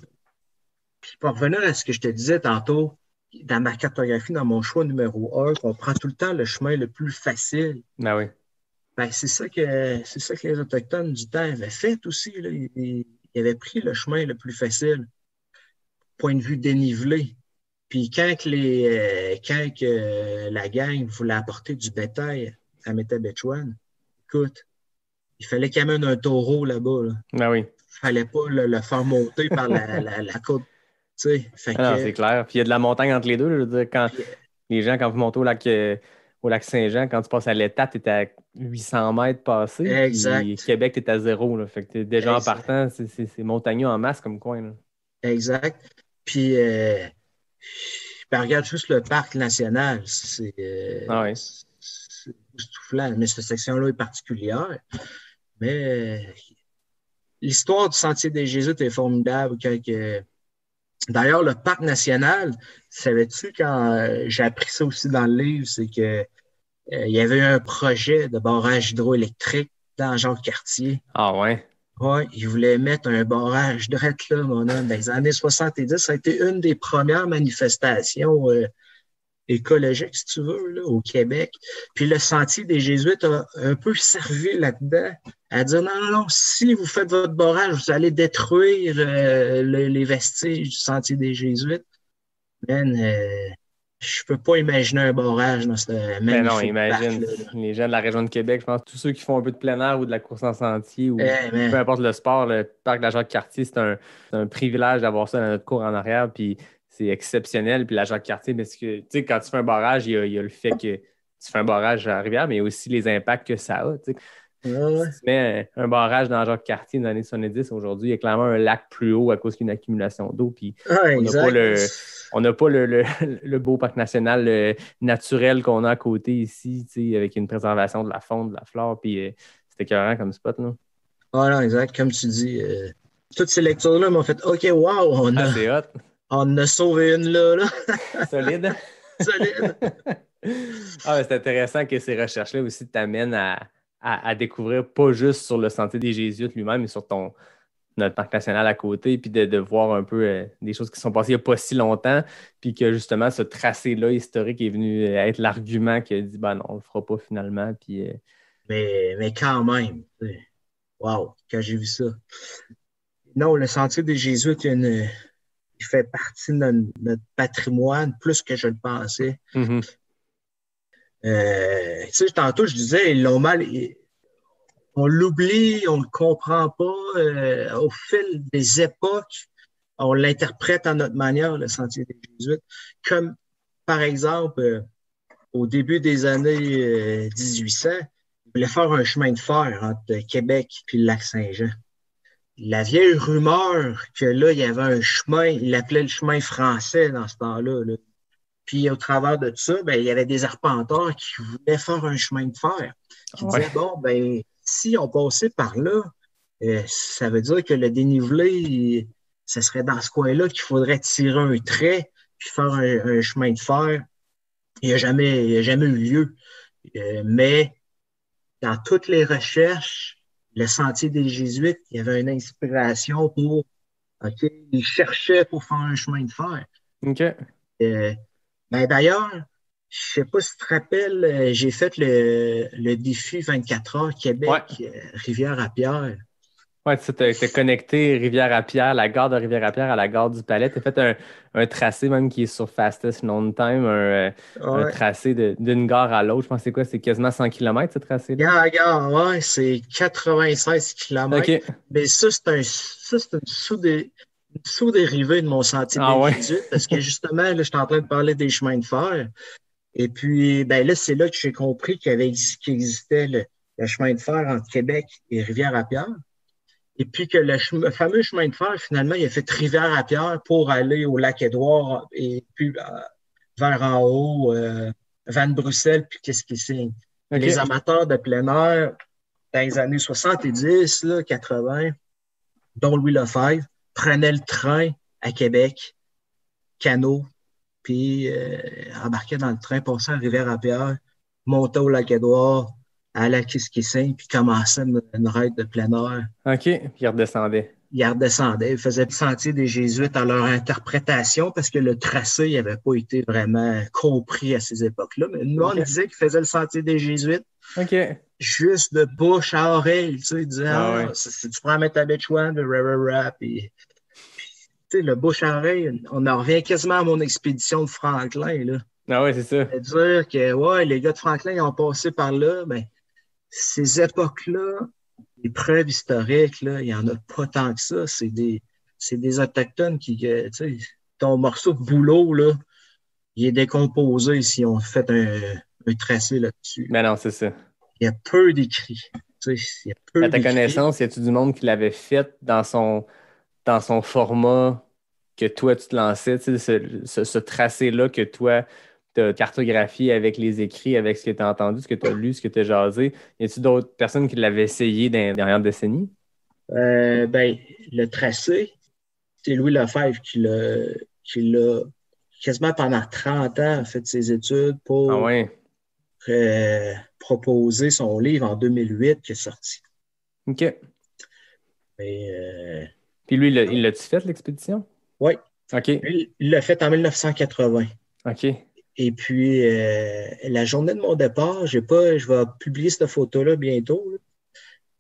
Speaker 1: Puis pour revenir à ce que je te disais tantôt, dans ma cartographie, dans mon choix numéro 1, qu'on prend tout le temps le chemin le plus facile.
Speaker 5: Ben oui.
Speaker 1: Ben, c'est ça que les Autochtones du temps avaient fait aussi. Là. Ils avaient pris le chemin le plus facile, point de vue dénivelé. Puis quand la gang voulait apporter du bétail à Métabetchouan, écoute, il fallait qu'il amène un taureau là-bas. Là.
Speaker 5: Ben oui.
Speaker 1: Il fallait pas le faire monter par la côte. Tu sais,
Speaker 5: Non, c'est clair. Puis il y a de la montagne entre les deux. Là, je veux dire, quand vous montez au lac Saint-Jean, quand tu passes à l'étape, tu es à 800 mètres passés.
Speaker 1: Exact.
Speaker 5: Puis Québec, tu es à 0. Là. Fait que t'es déjà
Speaker 1: Exact.
Speaker 5: en partant, c'est montagneux en masse comme coin. Là.
Speaker 1: Exact. Puis, ben, regarde juste le parc national. C'est époustouflant. Mais cette section-là est particulière. Mais l'histoire du Sentier des Jésuites est formidable. D'ailleurs, le parc national, savais-tu quand j'ai appris ça aussi dans le livre, c'est que il y avait un projet de barrage hydroélectrique dans Jacques-Cartier.
Speaker 5: Ah ouais?
Speaker 1: Oui, ils voulaient mettre un barrage direct là, mon homme. Dans les années 70, ça a été une des premières manifestations écologiques, si tu veux, là, au Québec. Puis le Sentier des Jésuites a un peu servi là-dedans à dire non, si vous faites votre barrage, vous allez détruire les vestiges du Sentier des Jésuites. Man, je peux pas imaginer un barrage dans ce magnifique
Speaker 5: non, imagine.
Speaker 1: parc,
Speaker 5: les gens de la région de Québec, je pense, tous ceux qui font un peu de plein air ou de la course en sentier ou peu importe le sport, le parc de la Jacques-Cartier, c'est un privilège d'avoir ça dans notre cour en arrière, puis c'est exceptionnel. Puis la Jacques-Cartier, parce que, tu sais, quand tu fais un barrage, il y a le fait que tu fais un barrage à la rivière, mais il y a aussi les impacts que ça a, tu sais.
Speaker 1: Ouais.
Speaker 5: Si tu mets un barrage dans Jacques-Cartier dans les années 70, aujourd'hui, il y a clairement un lac plus haut à cause d'une accumulation d'eau. Puis on n'a pas le beau parc national naturel qu'on a à côté ici, avec une préservation de la faune, de la flore. Puis c'était écœurant comme spot. Là.
Speaker 1: Ah non, exact. Comme tu dis, toutes ces lectures-là m'ont fait OK, wow,
Speaker 5: c'est hot.
Speaker 1: On a sauvé une là.
Speaker 5: Solide.
Speaker 1: Solide.
Speaker 5: C'est intéressant que ces recherches-là aussi t'amènent à découvrir pas juste sur le Sentier des Jésuites lui-même, mais sur notre parc national à côté, puis de voir un peu des choses qui sont passées il n'y a pas si longtemps, puis que justement ce tracé-là historique est venu être l'argument qui a dit non, on le fera pas finalement. Puis,
Speaker 1: mais quand même, wow, quand j'ai vu ça. Non, le Sentier des Jésuites, il fait partie de notre patrimoine plus que je le pensais.
Speaker 5: Mm-hmm.
Speaker 1: Tu sais, tantôt, je disais, ils l'ont mal. On l'oublie, on ne le comprend pas. Au fil des époques, on l'interprète à notre manière, le Sentier des Jésuites. Comme, par exemple, au début des années 1800, ils voulaient faire un chemin de fer entre Québec et le lac Saint-Jean. La vieille rumeur que là, il y avait un chemin, ils l'appelaient le chemin français dans ce temps-là, là. Puis au travers de tout ça, il y avait des arpenteurs qui voulaient faire un chemin de fer. Qui disaient, si on passait par là, ça veut dire que le dénivelé, ce serait dans ce coin-là qu'il faudrait tirer un trait puis faire un chemin de fer. Il n'y a jamais eu lieu. Mais dans toutes les recherches, le Sentier des Jésuites, il y avait une inspiration pour... OK, ils cherchaient pour faire un chemin de fer.
Speaker 5: OK.
Speaker 1: D'ailleurs, je ne sais pas si tu te rappelles, j'ai fait le défi 24 heures Québec, Rivière-à-Pierre.
Speaker 5: Oui, tu t'es connecté Rivière-à-Pierre, la gare de Rivière-à-Pierre à la gare du Palais. Tu as fait un tracé même qui est sur Fastest Known Time, un tracé d'une gare à l'autre. Je pense que c'est quoi? C'est quasiment 100 km ce tracé-là?
Speaker 1: Gare, c'est 96 km. Okay. Mais ça, c'est une sous-dérivée de mon Sentier des Jésuites, parce que justement, là, je suis en train de parler des chemins de fer. Et puis, là, c'est là que j'ai compris qu'il existait le chemin de fer entre Québec et Rivière-à-Pierre. Et puis que le fameux chemin de fer, finalement, il a fait Rivière-à-Pierre pour aller au Lac-Édouard et puis vers en haut, Van-Bruxelles, puis qu'est-ce qui signe. Okay. Les amateurs de plein air, dans les années 70, là, 80, dont Louis Lefebvre, prenaient le train à Québec, canot, puis embarquait dans le train, passait à Rivière-à-Pierre, montait au Lac-Édouard, allait à Kiskissing, puis commençait une raid de plein air.
Speaker 5: OK, puis il redescendait.
Speaker 1: Il redescendait, il faisait le sentier des Jésuites à leur interprétation parce que le tracé n'avait pas été vraiment compris à ces époques-là. Mais nous, on disait qu'il faisait le sentier des Jésuites
Speaker 5: OK.
Speaker 1: juste de bouche à oreille. Tu sais, il disait,
Speaker 5: ouais.
Speaker 1: si tu prends Métabetchouan, de rap, puis tu sais, le bouche à oreille, on en revient quasiment à mon expédition de Franklin, là.
Speaker 5: Ah ouais, c'est ça.
Speaker 1: C'est-à-dire que, ouais, les gars de Franklin, ils ont passé par là, mais ces époques-là, les preuves historiques, là, il n'y en a pas tant que ça. C'est des Autochtones qui, tu sais, ton morceau de boulot, là, il est décomposé si on fait un tracé là-dessus.
Speaker 5: Ben non, c'est ça.
Speaker 1: Il y a peu d'écrits. Tu sais, il y a peu
Speaker 5: À ta
Speaker 1: d'écrits.
Speaker 5: connaissance, y a-tu du monde qui l'avait fait dans son format que toi, tu te lançais, tu sais, ce tracé-là que toi, tu as cartographié avec les écrits, avec ce que tu as entendu, ce que tu as lu, ce que tu as jasé. Y a-tu d'autres personnes qui l'avaient essayé dans les dernières décennies?
Speaker 1: Ben, le tracé, c'est Louis Lefebvre qui l'a quasiment pendant 30 ans fait ses études pour
Speaker 5: Ah ouais.
Speaker 1: proposer son livre en 2008 qui est sorti.
Speaker 5: OK.
Speaker 1: Mais,
Speaker 5: Puis lui, il l'a-tu fait, l'expédition?
Speaker 1: oui.
Speaker 5: OK.
Speaker 1: Lui, il l'a fait en 1980.
Speaker 5: OK.
Speaker 1: Et puis, la journée de mon départ, je vais publier cette photo-là bientôt, là.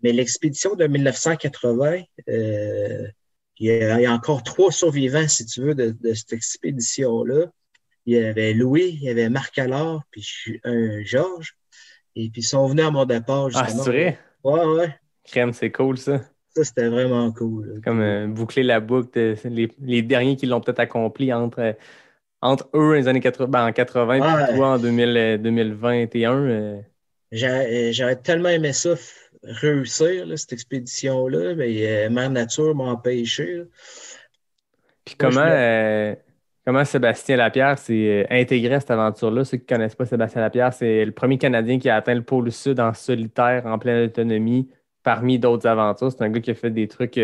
Speaker 1: Mais l'expédition de 1980, il y a encore 3 survivants, si tu veux, de cette expédition-là. Il y avait Louis, il y avait Marc Allard, puis Georges. Et puis, ils sont venus à mon départ, justement.
Speaker 5: Ah, c'est vrai?
Speaker 1: Ouais.
Speaker 5: Crème, c'est cool, ça.
Speaker 1: Ça, c'était vraiment cool, là.
Speaker 5: Comme boucler la boucle, les derniers qui l'ont peut-être accompli entre eux, les années 80, en 80,
Speaker 1: Ouais.
Speaker 5: puis toi, en 2021.
Speaker 1: J'aurais tellement aimé ça réussir, là, cette expédition-là, mais Mère Nature m'a empêché, là.
Speaker 5: Puis
Speaker 1: Moi,
Speaker 5: comment Sébastien Lapierre s'est intégré à cette aventure-là? Ceux qui ne connaissent pas Sébastien Lapierre, c'est le premier Canadien qui a atteint le pôle Sud en solitaire, en pleine autonomie, parmi d'autres aventures. C'est un gars qui a fait des trucs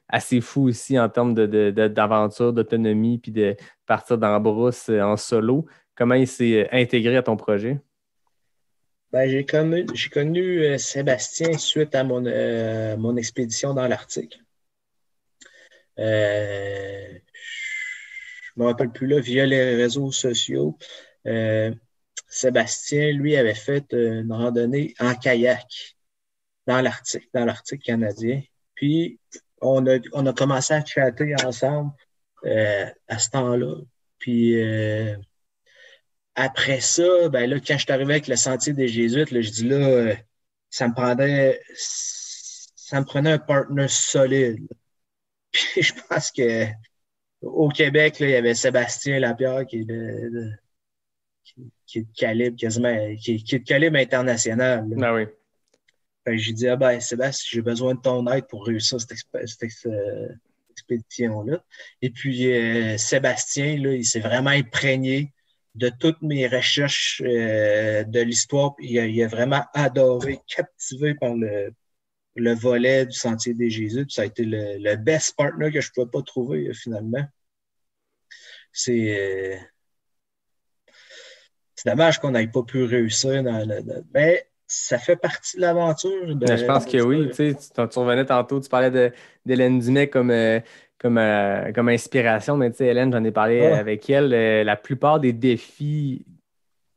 Speaker 5: assez fous aussi en termes d'aventure, d'autonomie, puis de partir dans la brousse en solo. Comment il s'est intégré à ton projet?
Speaker 1: Ben, j'ai connu Sébastien suite à mon expédition dans l'Arctique. Je me rappelle plus là, via les réseaux sociaux. Sébastien, lui, avait fait une randonnée en kayak dans l'Arctique canadien. Puis, on a commencé à chatter ensemble à ce temps-là. Puis, après ça, ben là, quand je suis arrivé avec le Sentier des Jésuites, là, je dis là, ça me prenait un partner solide. Puis je pense que au Québec, là, il y avait Sébastien Lapierre qui est de calibre quasiment, qui est de calibre international, là.
Speaker 5: Ah oui.
Speaker 1: J'ai dit, Sébastien, j'ai besoin de ton aide pour réussir cette expédition-là. Et puis, Sébastien, là, il s'est vraiment imprégné de toutes mes recherches de l'histoire. Il a vraiment adoré, captivé par le volet du Sentier des Jésuites. Ça a été le best partner que je ne pouvais pas trouver, finalement. C'est dommage qu'on n'ait pas pu réussir mais ça fait partie de l'aventure.
Speaker 5: Je pense que oui. Tu revenais tantôt, tu parlais d'Hélène Dumais comme inspiration, mais tu sais, Hélène, j'en ai parlé avec elle. La plupart des défis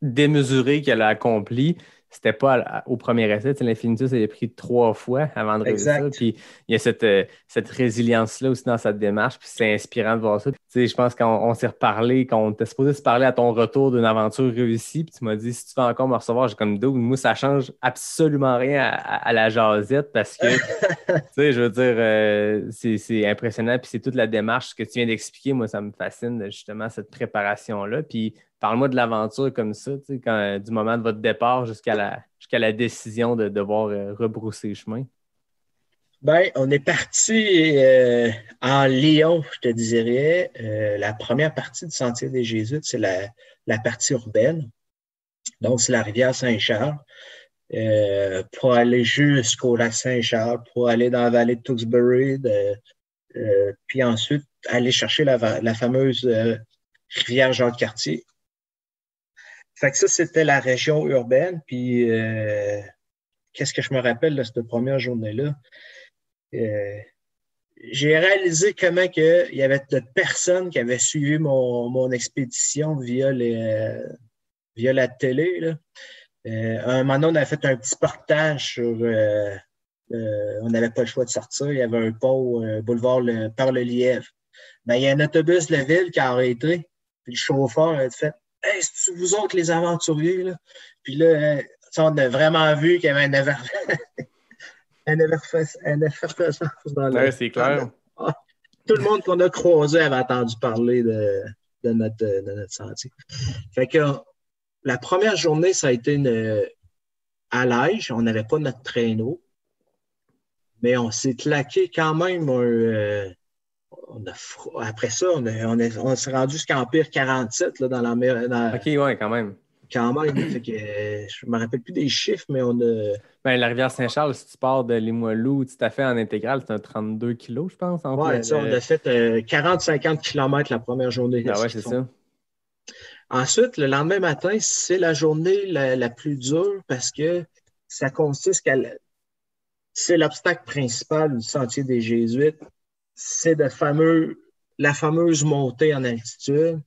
Speaker 5: démesurés qu'elle a accomplis, c'était pas au premier essai. L'Infinitus, elle a pris 3 fois avant de réussir. Puis il y a cette résilience-là aussi dans sa démarche. Puis c'est inspirant de voir ça. Je pense qu'on s'est reparlé, qu'on était supposé se parler à ton retour d'une aventure réussie. Puis tu m'as dit, si tu veux encore me recevoir, j'ai comme dos. Moi, ça change absolument rien à la jasette parce que, je veux dire, c'est impressionnant. Puis c'est toute la démarche que tu viens d'expliquer. Moi, ça me fascine, justement, cette préparation-là. Puis parle-moi de l'aventure comme ça, du moment de votre départ jusqu'à la décision de devoir rebrousser chemin.
Speaker 1: Ben, on est parti en Lyon, je te dirais. La première partie du Sentier des Jésuites, c'est la partie urbaine. Donc, c'est la rivière Saint-Charles. Pour aller jusqu'au lac Saint-Charles, pour aller dans la vallée de Tewksbury, puis ensuite aller chercher la fameuse Rivière-Jacques-Cartier. Fait que ça, c'était la région urbaine. Puis, qu'est-ce que je me rappelle de cette première journée-là? J'ai réalisé comment il y avait de personnes qui avaient suivi mon expédition via la télé. Là. Un moment donné, on avait fait un petit portage sur... on n'avait pas le choix de sortir. Il y avait un pont, boulevard par le Lièvre. Ben, il y a un autobus de la ville qui a arrêté. Puis le chauffeur a fait « Hey, c'est vous autres les aventuriers? » là? Puis là, on a vraiment vu qu'il y avait un effervescence dans
Speaker 5: Ouais, c'est clair.
Speaker 1: Tout le monde qu'on a croisé avait entendu parler de notre sentier. Fait que la première journée, ça a été à l'Aige. On n'avait pas notre traîneau. Mais on s'est claqué quand même après ça, on s'est rendu jusqu'à Empire 47 là, dans la mer.
Speaker 5: OK, ouais, quand même.
Speaker 1: Quand même. Fait que, je ne me rappelle plus des chiffres, mais on a.
Speaker 5: Ben, la rivière Saint-Charles, si tu pars de Limoilou, tu t'as fait en intégrale, c'est un 32 kilos, je pense.
Speaker 1: Oui, ça, on a fait 40-50 km la première journée.
Speaker 5: Ah ouais, c'est ça.
Speaker 1: Ensuite, le lendemain matin, c'est la journée la plus dure parce que ça consiste c'est l'obstacle principal du sentier des Jésuites. C'est la fameuse montée en altitude.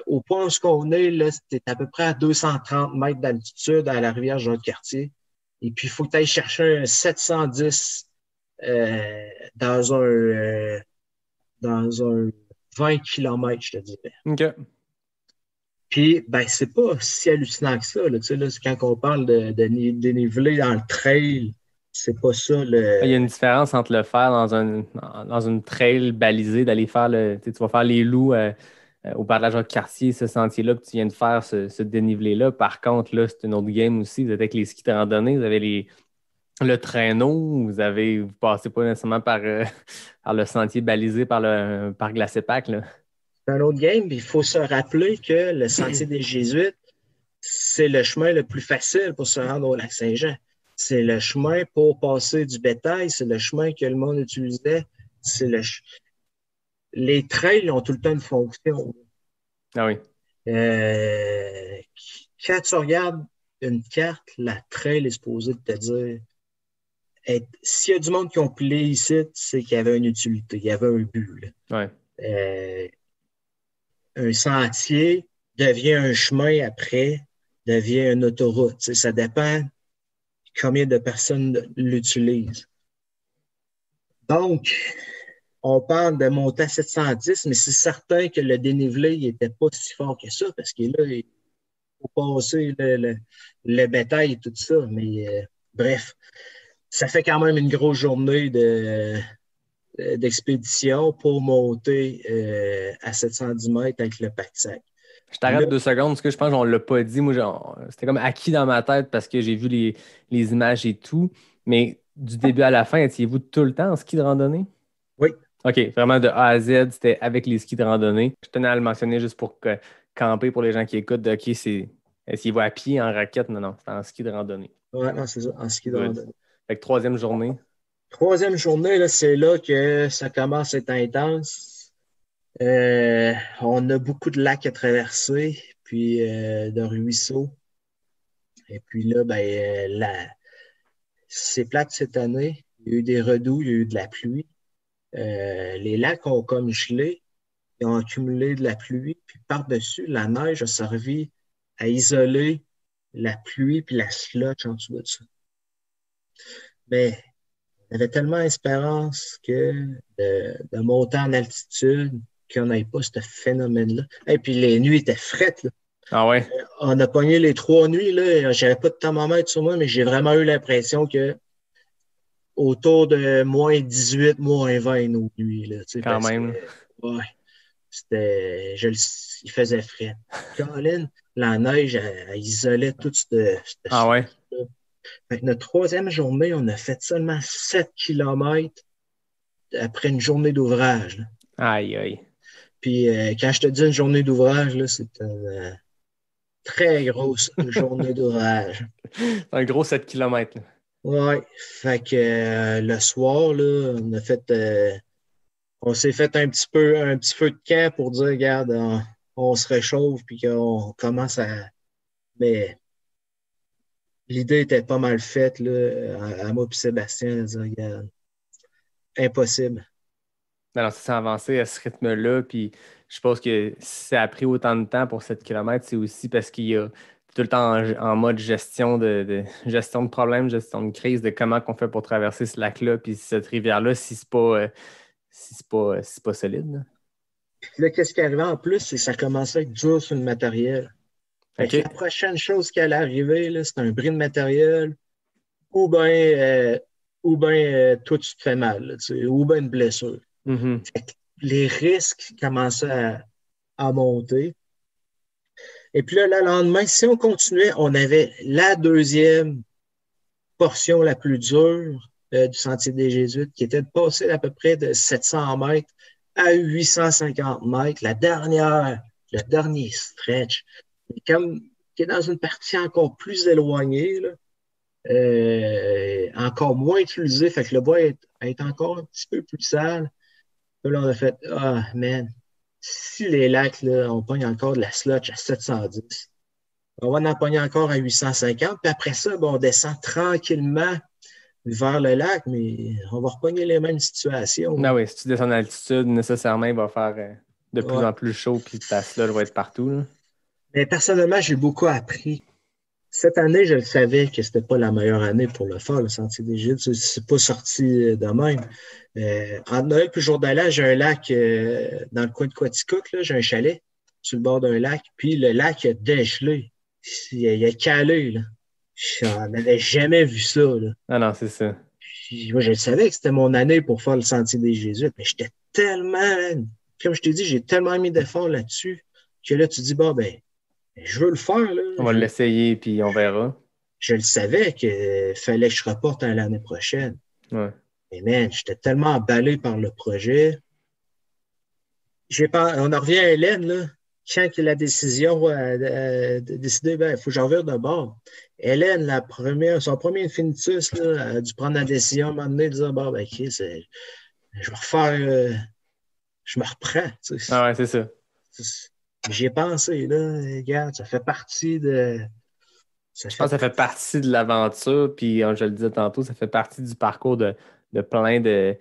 Speaker 1: Au point où on est, là, c'était à peu près à 230 mètres d'altitude à la rivière Jacques-Cartier. Et puis, il faut que tu ailles chercher un 710 dans un 20 km, je te dirais.
Speaker 5: OK.
Speaker 1: Puis, ben, c'est pas si hallucinant que ça. Là, tu sais, là, quand on parle de dénivelé dans le trail, c'est pas ça.
Speaker 5: Il y a une différence entre le faire dans une trail balisée, d'aller faire tu vas faire les loups au parc de la Jacques-Cartier, ce sentier-là, puis tu viens de faire ce dénivelé-là. Par contre, là, c'est une autre game aussi. Vous êtes avec les skis de randonnée, vous avez le traîneau, vous passez pas nécessairement par le sentier balisé par le parc Glacépac, là.
Speaker 1: C'est un autre game, mais il faut se rappeler que le sentier des Jésuites, c'est le chemin le plus facile pour se rendre au lac Saint-Jean. C'est le chemin pour passer du bétail, c'est le chemin que le monde utilisait. Les trails ont tout le temps une fonction.
Speaker 5: Ah oui.
Speaker 1: Quand tu regardes une carte, la trail est supposée te dire s'il y a du monde qui ont pilé ici, c'est qu'il y avait une utilité, il y avait un but.
Speaker 5: Là.
Speaker 1: Ouais. Un sentier devient un chemin après, devient une autoroute. T'sais, ça dépend combien de personnes l'utilisent. Donc, on parle de monter à 710, mais c'est certain que le dénivelé n'était pas si fort que ça, parce que là, il faut passer le bétail et tout ça. Mais bref, ça fait quand même une grosse journée d'expédition pour monter à 710 mètres avec le pack-sac.
Speaker 5: Je t'arrête 2 secondes parce que je pense qu'on ne l'a pas dit. Moi, c'était comme acquis dans ma tête parce que j'ai vu les images et tout. Mais du début à la fin, étiez-vous tout le temps en ski de randonnée?
Speaker 1: Oui.
Speaker 5: OK, vraiment de A à Z, c'était avec les skis de randonnée. Je tenais à le mentionner juste pour camper pour les gens qui écoutent. OK, est-ce à pied, en raquette? Non, c'était en ski de randonnée.
Speaker 1: Oui, non, c'est ça, en ski de randonnée.
Speaker 5: Fait que troisième journée.
Speaker 1: Troisième journée, là, c'est là que ça commence à être intense. On a beaucoup de lacs à traverser, puis de ruisseaux. Et puis là, c'est plate cette année. Il y a eu des redoux, il y a eu de la pluie. Les lacs ont comme gelé, ils ont accumulé de la pluie, puis par-dessus, la neige a servi à isoler la pluie puis la slotch en dessous de ça. Mais on avait tellement d'espérance de monter en altitude qu'on n'avait pas ce phénomène-là. Et puis les nuits étaient frettes. Là.
Speaker 5: Ah ouais?
Speaker 1: On a pogné les 3 nuits. Là. J'avais pas de thermomètre sur moi, mais j'ai vraiment eu l'impression que autour de moins 18, moins 20 nos nuits. Là,
Speaker 5: quand même.
Speaker 1: Il faisait frais. Colin, la neige, elle isolait tout ce
Speaker 5: ah ouais?
Speaker 1: Fait que notre troisième journée, on a fait seulement 7 km après une journée d'ouvrage. Là.
Speaker 5: Aïe, aïe.
Speaker 1: Puis quand je te dis une journée d'ouvrage, là, c'est une très grosse journée d'ouvrage.
Speaker 5: C'est un gros 7 km. Là.
Speaker 1: Ouais. Fait que le soir, là, on a fait On s'est fait un petit feu de camp pour dire, regarde, on se réchauffe puis qu'on commence à. Mais l'idée était pas mal faite là, à moi et Sébastien, de dire, regarde, impossible.
Speaker 5: Alors, ça s'est avancé à ce rythme-là. Puis je pense que si ça a pris autant de temps pour 7 km, c'est aussi parce qu'il y a tout le temps en mode gestion gestion de problèmes, gestion de crise, de comment on fait pour traverser ce lac-là, puis cette rivière-là, si c'est pas solide. Là.
Speaker 1: Puis là, qu'est-ce qui arrivait en plus, c'est que ça commençait à être dur sur le matériel. Fait que
Speaker 5: OK.
Speaker 1: la prochaine chose qui allait arriver, là, c'est un bris de matériel, ou bien toi, tu te fais mal, là, tu sais, ou bien une blessure.
Speaker 5: Mhm.
Speaker 1: Fait que les risques commençaient à monter. Et puis là, le lendemain, si on continuait, on avait la deuxième portion la plus dure du Sentier des Jésuites, qui était de passer à peu près de 700 mètres à 850 mètres. Le dernier stretch, qui est dans une partie encore plus éloignée, là, encore moins utilisée, fait que le bois est encore un petit peu plus sale. Là, on a fait, ah, man, si les lacs, là, on pogne encore de la slotch à 710, on va en pogner encore à 850, puis après ça, ben, on descend tranquillement vers le lac, mais on va repogner les mêmes situations.
Speaker 5: Ah oui, si tu descends en altitude, nécessairement, il va faire de plus
Speaker 1: Ouais.
Speaker 5: en plus chaud, puis ta slot va être partout. Là.
Speaker 1: Mais personnellement, j'ai beaucoup appris. Cette année, je le savais que c'était pas la meilleure année pour le faire, le Sentier des Gîtes. C'est pas sorti de même. Entre Noël et jour de l'an, j'ai un lac dans le coin de Quaticook, là, j'ai un chalet sur le bord d'un lac, puis le lac a dégelé. Il a calé, là. On n'avait jamais vu ça, là.
Speaker 5: Ah non, c'est ça.
Speaker 1: Puis, moi, je savais que c'était mon année pour faire le Sentier des Jésuites, mais j'étais tellement, comme je t'ai dit, j'ai tellement mis d'efforts là-dessus que là, tu dis, bon, ben, je veux le faire, là.
Speaker 5: On va l'essayer, puis on verra.
Speaker 1: Je le savais qu'il fallait que je reporte à l'année prochaine.
Speaker 5: Ouais.
Speaker 1: Mais man, j'étais tellement emballé par le projet. On en revient à Hélène, là. Quand il a la décision de décider, il faut que j'en revienne de bord. Hélène, son premier infinitus, là, a dû prendre la décision à un moment donné de dire, bon, ben, OK, je vais refaire, je me reprends. Tu sais.
Speaker 5: Ah ouais, c'est ça.
Speaker 1: J'y ai pensé, là. Regarde, ça fait partie de.
Speaker 5: Je pense que ça fait partie de l'aventure, puis comme je le disais tantôt, ça fait partie du parcours de plein de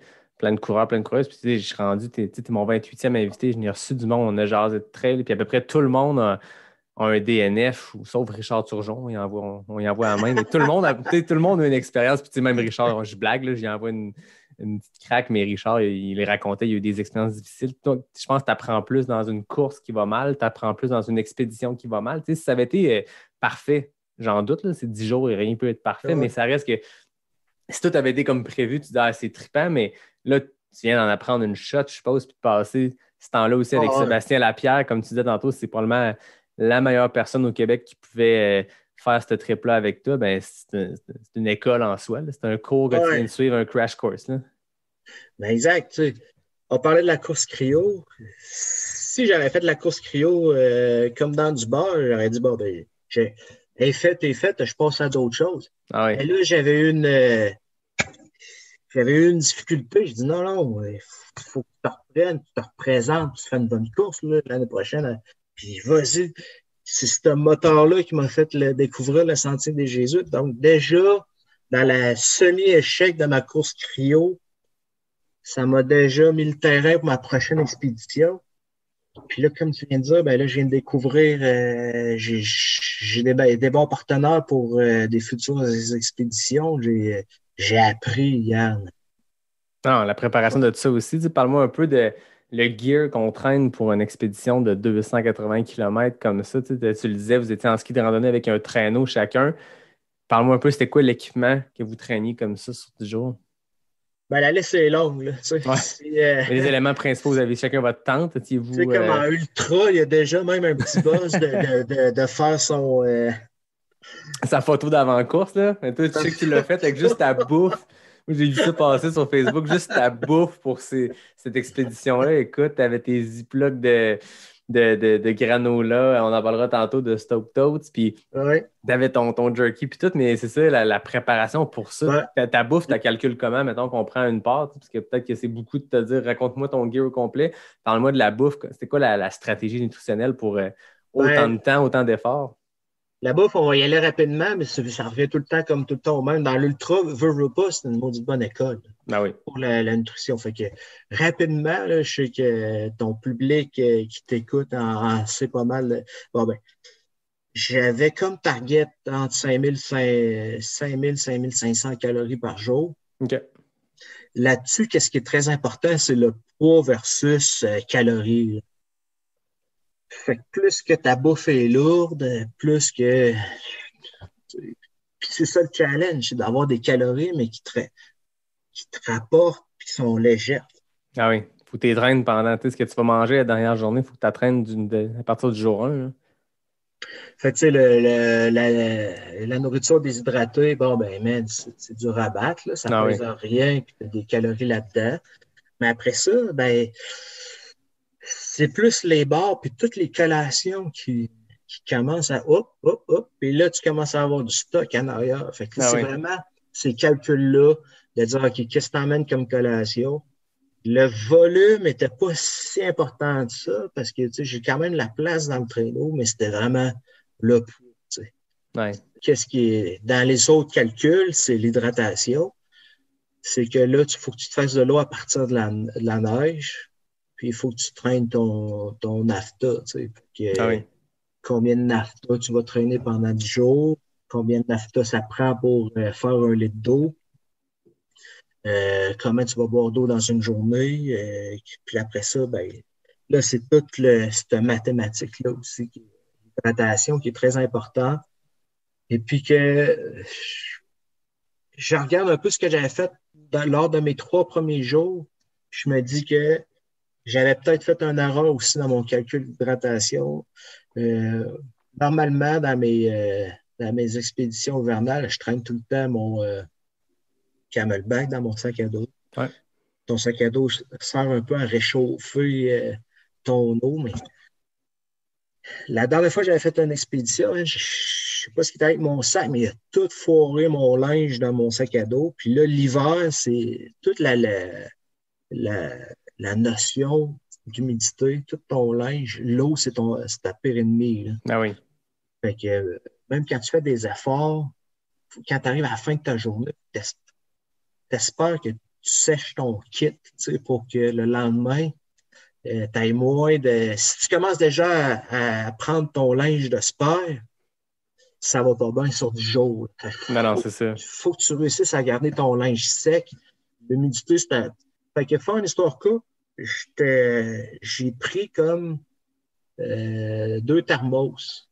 Speaker 5: coureurs, plein de coureuses. Puis tu sais, je suis rendu, t'es mon 28e invité, je n'ai reçu du monde, on a jasé de trail, puis à peu près tout le monde a un DNF, sauf Richard Turgeon, on y envoie la main. Mais tout le monde a une expérience, puis tu sais, même Richard, je blague, là, j'y envoie une petite craque, mais Richard, il les racontait, il a eu des expériences difficiles. Donc, je pense que tu apprends plus dans une course qui va mal, tu apprends plus dans une expédition qui va mal. Tu sais, si ça avait été parfait, j'en doute, là, c'est 10 jours et rien ne peut être parfait, mais ça reste que si tout avait été comme prévu, tu dis c'est trippant, mais là, tu viens d'en apprendre une shot, je suppose, puis de passer ce temps-là aussi avec Sébastien Lapierre, comme tu disais tantôt, c'est probablement la meilleure personne au Québec qui pouvait faire ce trip-là avec toi. Ben, c'est une école en soi. Là. C'est un cours que tu viens de suivre, un crash course. Là.
Speaker 1: Ben exact. Tu sais, on parlait de la course cryo. Si j'avais fait de la course cryo comme dans du bar, j'aurais dit, bon, ben, est faite, je passe à d'autres choses.
Speaker 5: Ah oui.
Speaker 1: Et là, j'avais eu une difficulté. Je dis non, il faut que tu te reprennes, tu te représentes, tu fais une bonne course là, l'année prochaine. Puis vas-y. C'est ce moteur-là qui m'a fait découvrir le Sentier des Jésuites. Donc, déjà, dans la semi-échec de ma course cryo, ça m'a déjà mis le terrain pour ma prochaine expédition. Puis là, comme tu viens de dire, ben là, je viens de découvrir, j'ai des bons partenaires pour des futures expéditions. J'ai appris, Yann.
Speaker 5: Non, la préparation de tout ça aussi. Parle-moi un peu de le gear qu'on traîne pour une expédition de 280 km comme ça. Tu le disais, vous étiez en ski de randonnée avec un traîneau chacun. Parle-moi un peu, c'était quoi l'équipement que vous traîniez comme ça sur 10 jours?
Speaker 1: Ben, la liste est longue. Là,
Speaker 5: les éléments principaux, vous avez chacun votre tente.
Speaker 1: Vous, comme en ultra, il y a déjà même un petit boss de faire son...
Speaker 5: Sa photo d'avant-course. Là. Mais toi, tu sais que tu l'as fait avec juste ta bouffe. J'ai vu ça passer sur Facebook, juste ta bouffe pour cette expédition-là. Écoute, tu avais tes ziplocs de de granola. On en parlera tantôt de Stoke Totes. Puis
Speaker 1: Ouais.
Speaker 5: t'avais ton jerky puis tout, mais c'est ça, la préparation pour ça.
Speaker 1: Ouais.
Speaker 5: Ta bouffe, tu calcules comment, mettons qu'on prend une pâte, parce que peut-être que c'est beaucoup de te dire, raconte-moi ton gear au complet. Parle-moi de la bouffe. C'est quoi la stratégie nutritionnelle pour autant de temps, autant d'efforts?
Speaker 1: La bouffe, on va y aller rapidement, mais ça revient tout le temps comme tout le temps au même. Dans l'ultra, veux pas, c'est une maudite bonne école
Speaker 5: Ben oui.
Speaker 1: pour la nutrition. Fait que rapidement, là, je sais que ton public qui t'écoute en sait pas mal. Bon, ben, j'avais comme target entre 5000 et 5500 calories par jour.
Speaker 5: OK.
Speaker 1: Là-dessus, qu'est-ce qui est très important, c'est le poids versus calories. Fait que plus que ta bouffe est lourde, plus que... Puis c'est ça le challenge, c'est d'avoir des calories, mais qui te rapportent et qui sont légères.
Speaker 5: Ah oui. Faut que tu traînes pendant ce que tu vas manger la dernière journée. Il faut que tu traînes à partir du jour 1. Là.
Speaker 1: Fait que tu sais, la nourriture déshydratée, bon, ben, man, c'est dur à battre, là, ça ne pèse rien, puis tu as des calories là-dedans. Mais après ça, ben, c'est plus les bars puis toutes les collations qui commencent à hop, puis là, tu commences à avoir du stock en arrière. Fait que c'est vraiment ces calculs-là de dire, OK, qu'est-ce que tu emmènes comme collation? Le volume n'était pas si important que ça parce que, tu sais, j'ai quand même la place dans le traîneau, mais c'était vraiment le poids, tu sais.
Speaker 5: Ouais.
Speaker 1: Qu'est-ce qui est dans les autres calculs, c'est l'hydratation. C'est que là, il faut que tu te fasses de l'eau à partir de la neige. Puis il faut que tu traînes ton nafta, tu sais. Combien de nafta tu vas traîner pendant 10 jours, combien de nafta ça prend pour faire 1 litre d'eau, comment tu vas boire d'eau dans une journée. Puis après ça, ben là, c'est toute cette mathématique-là aussi, l'hydratation qui est très importante. Et puis que je regarde un peu ce que j'avais fait lors de mes 3 premiers jours. Je me dis que j'avais peut-être fait un erreur aussi dans mon calcul d'hydratation. Normalement, dans mes expéditions hivernales, je traîne tout le temps mon Camelback dans mon sac à dos.
Speaker 5: Ouais.
Speaker 1: Ton sac à dos sert un peu à réchauffer ton eau, mais la dernière fois que j'avais fait une expédition, je ne sais pas ce qui était avec mon sac, mais il a tout foiré mon linge dans mon sac à dos. Puis là, l'hiver, c'est toute la notion d'humidité, tout ton linge, l'eau, c'est ta pire ennemie. Là.
Speaker 5: Ah oui.
Speaker 1: Fait que même quand tu fais des efforts, quand tu arrives à la fin de ta journée, t'espères que tu sèches ton kit, tu sais, pour que le lendemain, tu aies moins de... Si tu commences déjà à prendre ton linge de sport, ça va pas bien sur du jour.
Speaker 5: Non, c'est ça.
Speaker 1: Il faut que tu réussisses à garder ton linge sec. L'humidité, c'est... Fait que faire une histoire courte, j'ai pris comme 2 thermos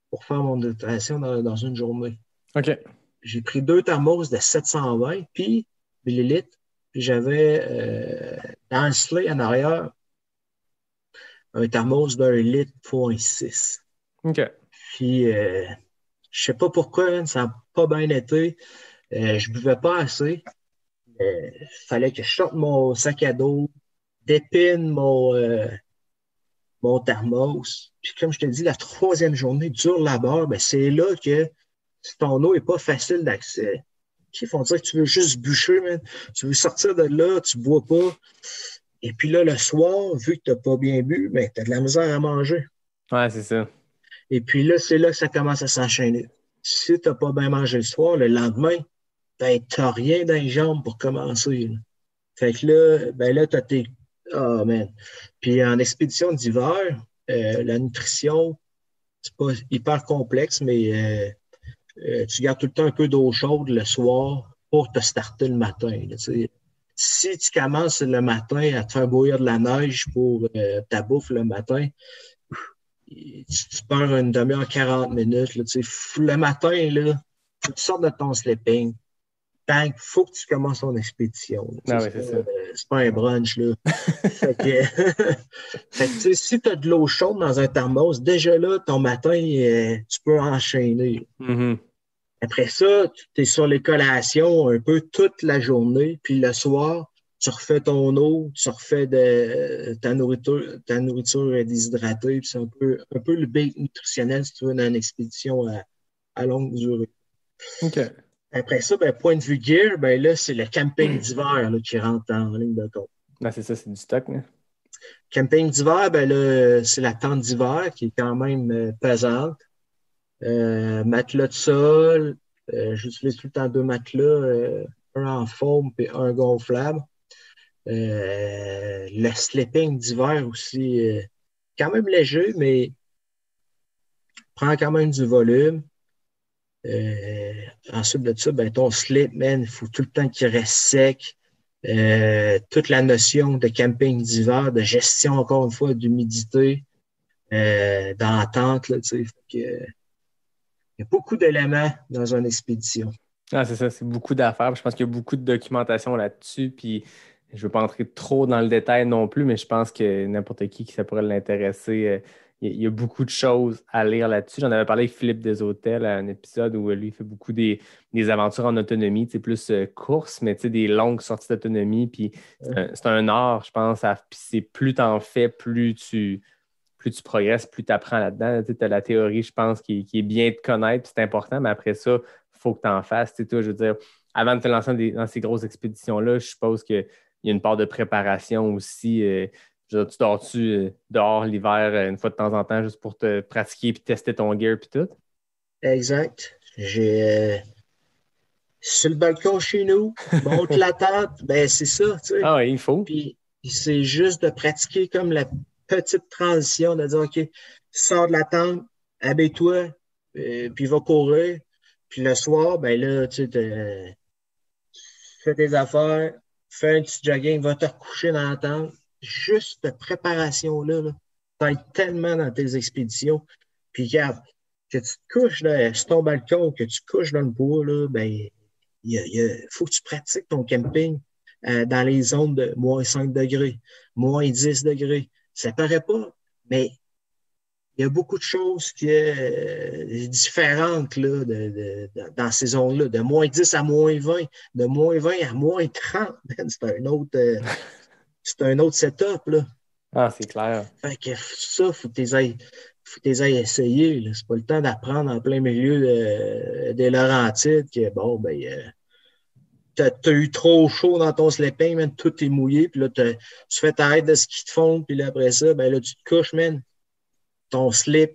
Speaker 1: pour faire mon hydratation dans une journée.
Speaker 5: OK.
Speaker 1: J'ai pris 2 thermos de 720 millilitres, puis j'avais dans le sleigh en arrière un thermos d'1 litre .6.
Speaker 5: OK.
Speaker 1: Puis je sais pas pourquoi, ça n'a pas bien été. Je buvais pas assez. Il fallait que je sorte mon sac à dos, dépine mon thermos. Puis comme je te dis, la 3e journée dure la barre, ben c'est là que si ton eau n'est pas facile d'accès, ils font dire que tu veux juste bûcher, man. Tu veux sortir de là, tu ne bois pas. Et puis là, le soir, vu que tu n'as pas bien bu, ben, tu as de la misère à manger.
Speaker 5: Ouais, c'est ça.
Speaker 1: Et puis là, c'est là que ça commence à s'enchaîner. Si tu n'as pas bien mangé le soir, le lendemain, ben, tu n'as rien dans les jambes pour commencer. Là. Fait que là, ben là, tu as tes... Oh, man. Puis en expédition d'hiver, la nutrition, c'est pas hyper complexe, mais tu gardes tout le temps un peu d'eau chaude le soir pour te starter le matin. Là, si tu commences le matin à te faire bouillir de la neige pour ta bouffe le matin, tu perds une demi-heure, 40 minutes. Là, le matin, là, tu sors de ton sleeping. Il faut que tu commences ton expédition. C'est pas un brunch. Là. fait que, si tu as de l'eau chaude dans un thermos, déjà là, ton matin, tu peux enchaîner.
Speaker 5: Mm-hmm.
Speaker 1: Après ça, tu es sur les collations un peu toute la journée. Puis le soir, tu refais ton eau, tu refais ta nourriture déshydratée. Puis c'est un peu le bait nutritionnel si tu veux dans une expédition à longue durée.
Speaker 5: OK.
Speaker 1: Après ça, point de vue gear, là, c'est le camping d'hiver là, qui rentre en ligne de compte.
Speaker 5: Ah, c'est ça, c'est du stock. Là.
Speaker 1: Camping d'hiver, là, c'est la tente d'hiver qui est quand même pesante. Matelas de sol, j'utilise tout le temps 2 matelas, un en forme et un gonflable. Le sleeping d'hiver aussi, quand même léger, mais prend quand même du volume. Ensuite de ça, ton slip, man, il faut tout le temps qu'il reste sec. Toute la notion de camping d'hiver, de gestion, encore une fois, d'humidité dans la tente, là, tu sais. Il y a beaucoup d'éléments dans une expédition.
Speaker 5: Ah, c'est ça, c'est beaucoup d'affaires. Je pense qu'il y a beaucoup de documentation là-dessus. Puis je ne veux pas entrer trop dans le détail non plus, mais je pense que n'importe qui ça pourrait l'intéresser. Il y a beaucoup de choses à lire là-dessus. J'en avais parlé avec Philippe Deshôtels à un épisode où lui il fait beaucoup des aventures en autonomie, plus course, mais des longues sorties d'autonomie. Puis c'est un art, je pense. Puis c'est plus tu en fais, plus tu progresses, plus tu apprends là-dedans. Tu as la théorie, je pense, qui est bien de connaître, c'est important, mais après ça, il faut que tu en fasses. Toi, je veux dire, avant de te lancer dans ces grosses expéditions-là, je suppose qu'il y a une part de préparation aussi. Tu dors-tu dehors l'hiver une fois de temps en temps juste pour te pratiquer et tester ton gear et tout?
Speaker 1: Exact. J'ai sur le balcon chez nous, monte la tente, c'est ça, tu sais.
Speaker 5: Ah oui, il faut.
Speaker 1: Puis c'est juste de pratiquer comme la petite transition, de dire OK, sors de la tente, habille-toi, puis va courir. Puis le soir, là, tu fais tes affaires, fais un petit jogging, va te recoucher dans la tente. Juste cette préparation-là, t'aides tellement dans tes expéditions. Puis regarde, que tu te couches là, sur ton balcon, que tu couches dans le bois, là, il faut que tu pratiques ton camping dans les zones de moins 5 degrés, moins 10 degrés. Ça paraît pas, mais il y a beaucoup de choses différentes là, dans ces zones-là, de moins 10 à moins 20, de moins 20 à moins 30. C'est un autre setup, là.
Speaker 5: Ah, c'est clair.
Speaker 1: Fait que ça, faut que tu ailles essayer. Là. C'est pas le temps d'apprendre en plein milieu des Laurentides que, t'as eu trop chaud dans ton sleeping, man, tout est mouillé, puis là, tu fais ta raide de ski de fond, puis là, après ça, là, tu te couches, man. Ton slip,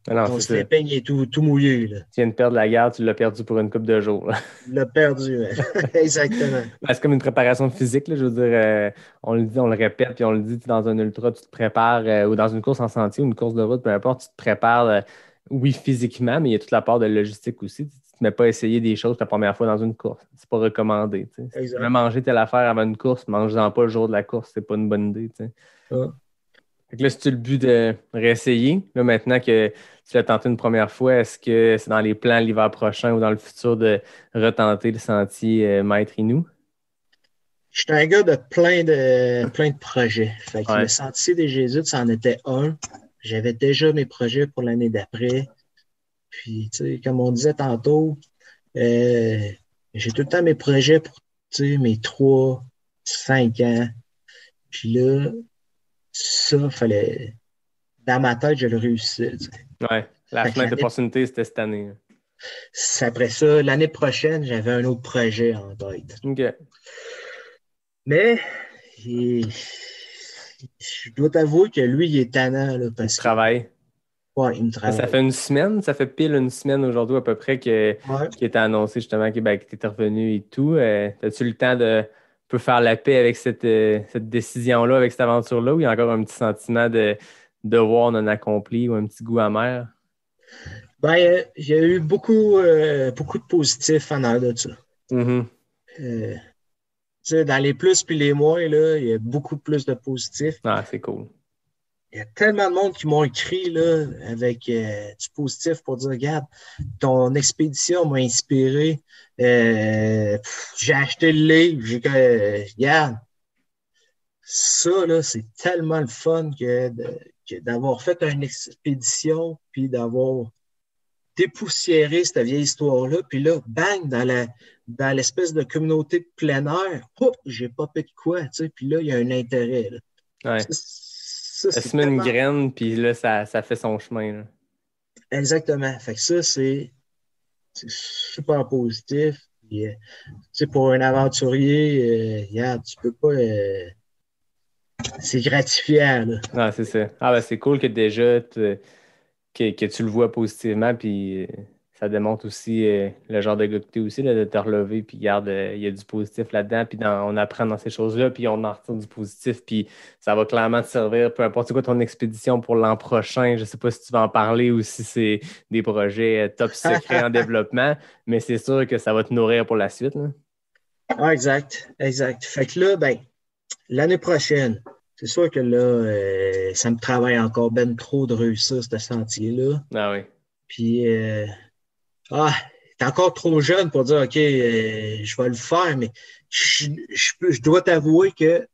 Speaker 1: ton sleeping, il est tout mouillé, là.
Speaker 5: Tu viens de perdre la garde, tu l'as perdu pour une couple de jours.
Speaker 1: Tu l'as perdu, man. Exactement.
Speaker 5: C'est comme une préparation physique, là, je veux dire, on le dit, on le répète, puis on le dit, dans un ultra, tu te prépares, ou dans une course en sentier, ou une course de route, peu importe, tu te prépares, oui, physiquement, mais il y a toute la part de logistique aussi. Tu ne te mets pas à essayer des choses la première fois dans une course. C'est pas recommandé. Si tu veux manger telle affaire avant une course, mange-en pas le jour de la course, c'est pas une bonne idée. Fait que là, c'est-tu le but de réessayer? Là, maintenant que tu l'as tenté une première fois, est-ce que c'est dans les plans l'hiver prochain ou dans le futur de retenter le sentier Maître Inou?
Speaker 1: Je suis un gars de plein de projets. Fait que le sentier des Jésuites, ça en était un. J'avais déjà mes projets pour l'année d'après. Puis, tu sais, comme on disait tantôt, j'ai tout le temps mes projets pour, mes 3, 5 ans. Puis là, ça, fallait... Dans ma tête, je le réussissais.
Speaker 5: Oui, la fenêtre d'opportunité, c'était cette année.
Speaker 1: Après ça, l'année prochaine, j'avais un autre projet en tête.
Speaker 5: OK.
Speaker 1: Mais, je dois t'avouer que lui, il est tannant. Là, parce
Speaker 5: il travaille.
Speaker 1: Oui, il me travaille.
Speaker 5: Ça fait une semaine, ça fait pile une semaine aujourd'hui à peu près qui était annoncé justement que tu étais revenu et tout. As-tu le temps de faire la paix avec cette décision-là, avec cette aventure-là, ou il y a encore un petit sentiment de devoir non accompli ou un petit goût amer?
Speaker 1: Il y a eu beaucoup de positifs en arrière de ça.
Speaker 5: Mm-hmm.
Speaker 1: Dans les plus puis les moins, là, il y a beaucoup plus de positifs.
Speaker 5: Ah, c'est cool.
Speaker 1: Il y a tellement de monde qui m'ont écrit là, avec du positif pour dire, regarde, ton expédition m'a inspiré. J'ai acheté le livre. Regarde, ça, là, c'est tellement le fun que d'avoir fait une expédition puis d'avoir dépoussiérer cette vieille histoire-là. Puis là, bang, dans l'espèce de communauté de plein air, j'ai popé de quoi, tu sais. Puis là, il y a un intérêt. Là.
Speaker 5: Ouais.
Speaker 1: Ça,
Speaker 5: Ça
Speaker 1: c'est
Speaker 5: se met une
Speaker 1: tellement...
Speaker 5: graine, puis là, ça fait son chemin. Là.
Speaker 1: Exactement. Fait que ça, c'est super positif. Puis, tu sais, pour un aventurier, regarde, tu peux pas... c'est gratifiant, là.
Speaker 5: Ah, c'est ça. Ah, ben, c'est cool que déjà que tu le vois positivement, puis ça démontre aussi le genre de gars que tu es aussi, là, de te relever, puis regarde, il y a du positif là-dedans, puis on apprend dans ces choses-là, puis on en retire du positif, puis ça va clairement te servir, peu importe c'est quoi ton expédition pour l'an prochain. Je sais pas si tu vas en parler ou si c'est des projets top secrets en développement, mais c'est sûr que ça va te nourrir pour la suite. Là.
Speaker 1: Ah, exact. Fait que là, ben, l'année prochaine, c'est sûr que là, ça me travaille encore ben trop de réussir ce sentier-là.
Speaker 5: Ah oui.
Speaker 1: Puis, t'es encore trop jeune pour dire, OK, je vais le faire, mais je dois t'avouer que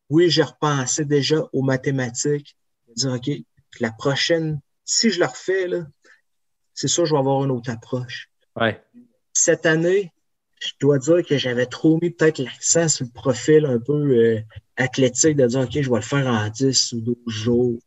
Speaker 1: oui, j'ai repensé déjà aux mathématiques. Dire, OK, la prochaine, si je le refais, là, c'est sûr que je vais avoir une autre approche.
Speaker 5: Ouais.
Speaker 1: Cette année, je dois dire que j'avais trop mis peut-être l'accent sur le profil un peu athlétique, de dire, OK, je vais le faire en 10 ou 12 jours.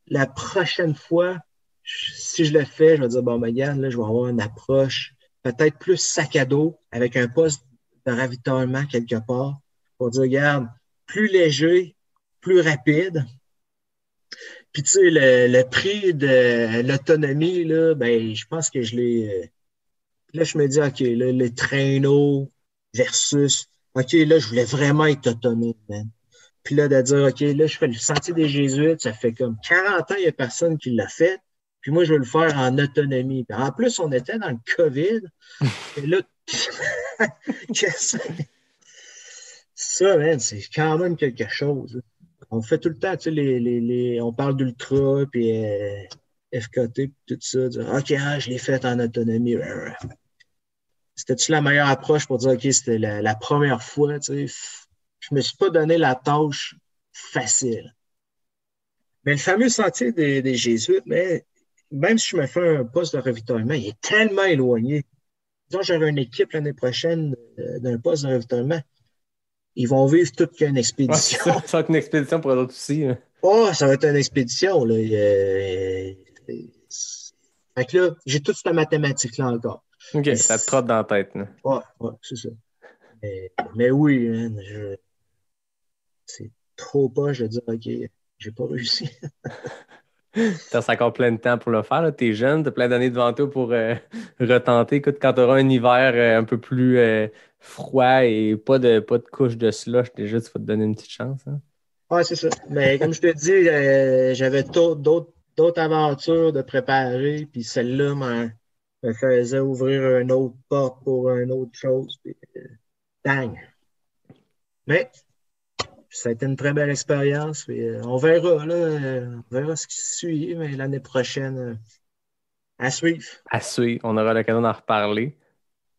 Speaker 1: La prochaine fois, si je le fais, je vais dire, bon, ben, regarde, là, je vais avoir une approche peut-être plus sac à dos avec un poste de ravitaillement quelque part pour dire, regarde, plus léger, plus rapide. Puis, tu sais, le prix de l'autonomie, là, ben, je pense que je l'ai... Là, je me dis, OK, là, le traîneau versus... OK, là, je voulais vraiment être autonome, man. Puis là, de dire, OK, là, je fais le Sentier des Jésuites, ça fait comme 40 ans, il n'y a personne qui l'a fait. Puis moi, je veux le faire en autonomie. Puis en plus, on était dans le COVID. Et là, ça, man, c'est quand même quelque chose. On fait tout le temps, tu sais, on parle d'ultra, puis FKT, puis tout ça. Dire, OK, je l'ai fait en autonomie. C'était-tu la meilleure approche pour dire, OK, c'était la première fois, tu sais. Je me suis pas donné la tâche facile. Mais le fameux sentier des Jésuites, mais même si je me fais un poste de ravitaillement, il est tellement éloigné. Disons, j'aurai une équipe l'année prochaine d'un poste de ravitaillement. Ils vont vivre toute qu'une expédition.
Speaker 5: Ouais, ça va être une expédition pour eux autres aussi. Hein.
Speaker 1: Oh, ça va être une expédition. Là. Fait que là, j'ai toute cette mathématique-là encore.
Speaker 5: OK, mais ça te trotte dans la tête. Là.
Speaker 1: Ouais, c'est ça. Mais oui, man, c'est trop poche de dire, OK, j'ai pas réussi.
Speaker 5: T'as encore plein de temps pour le faire. T'es jeune, t'as plein d'années devant toi pour retenter. Écoute, quand t'auras un hiver un peu plus froid et pas de couche de slush, déjà, tu vas te donner une petite chance. Hein?
Speaker 1: Ouais, c'est ça. Mais comme je te dis, j'avais d'autres aventures de préparer, puis celle-là me faisait ouvrir une autre porte pour une autre chose. Puis, bang! Mais ça a été une très belle expérience. Puis, on verra, là, on verra ce qui suit, mais l'année prochaine, à suivre.
Speaker 5: À suivre. On aura l'occasion d'en reparler.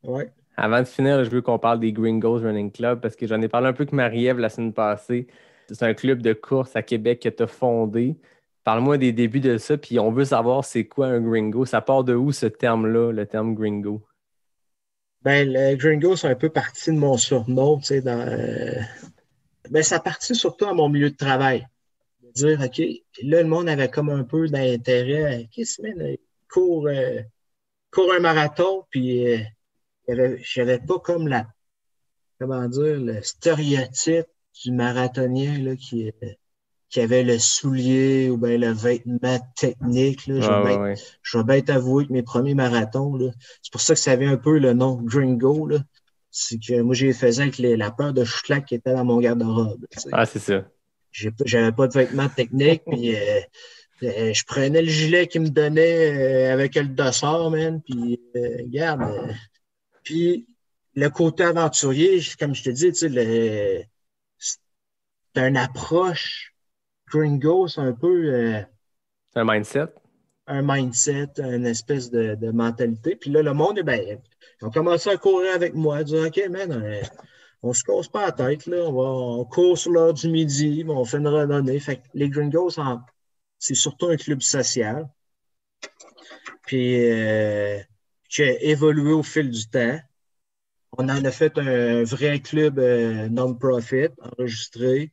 Speaker 1: Ouais.
Speaker 5: Avant de finir, là, je veux qu'on parle des Gringos Running Club parce que j'en ai parlé un peu avec Marie-Ève la semaine passée. C'est un club de course à Québec que tu as fondé. Parle-moi des débuts de ça, puis on veut savoir c'est quoi un gringo. Ça part de où ce terme-là, le terme gringo?
Speaker 1: Ben, le gringo, c'est un peu parti de mon surnom, tu sais, ben, ça partit surtout à mon milieu de travail. De dire, OK, là, le monde avait comme un peu d'intérêt. OK, semaine, court un marathon, puis j'avais pas comme le stéréotype du marathonien là, qui avait le soulier ou bien le vêtement technique. Là. Je vais bien t'avouer que mes premiers marathons, là, c'est pour ça que ça avait un peu le nom Gringo. Là. C'est que moi, j'ai fait avec la peur de chouclac qui était dans mon garde-robe.
Speaker 5: Ah, c'est ça.
Speaker 1: J'avais pas de vêtements techniques, puis je prenais le gilet qu'ils me donnaient avec le dossard, man, puis regarde. Puis le côté aventurier, comme je te dis, tu sais, c'est une approche gringo, c'est un peu
Speaker 5: un mindset.
Speaker 1: Un mindset, une espèce de mentalité. Puis là, le monde, ils ont commencé à courir avec moi, dire OK, man, on se casse pas la tête, là, on court sur l'heure du midi, on fait une randonnée. Fait que les Gringos, c'est surtout un club social. puis qui a évolué au fil du temps. On en a fait un vrai club non-profit, enregistré.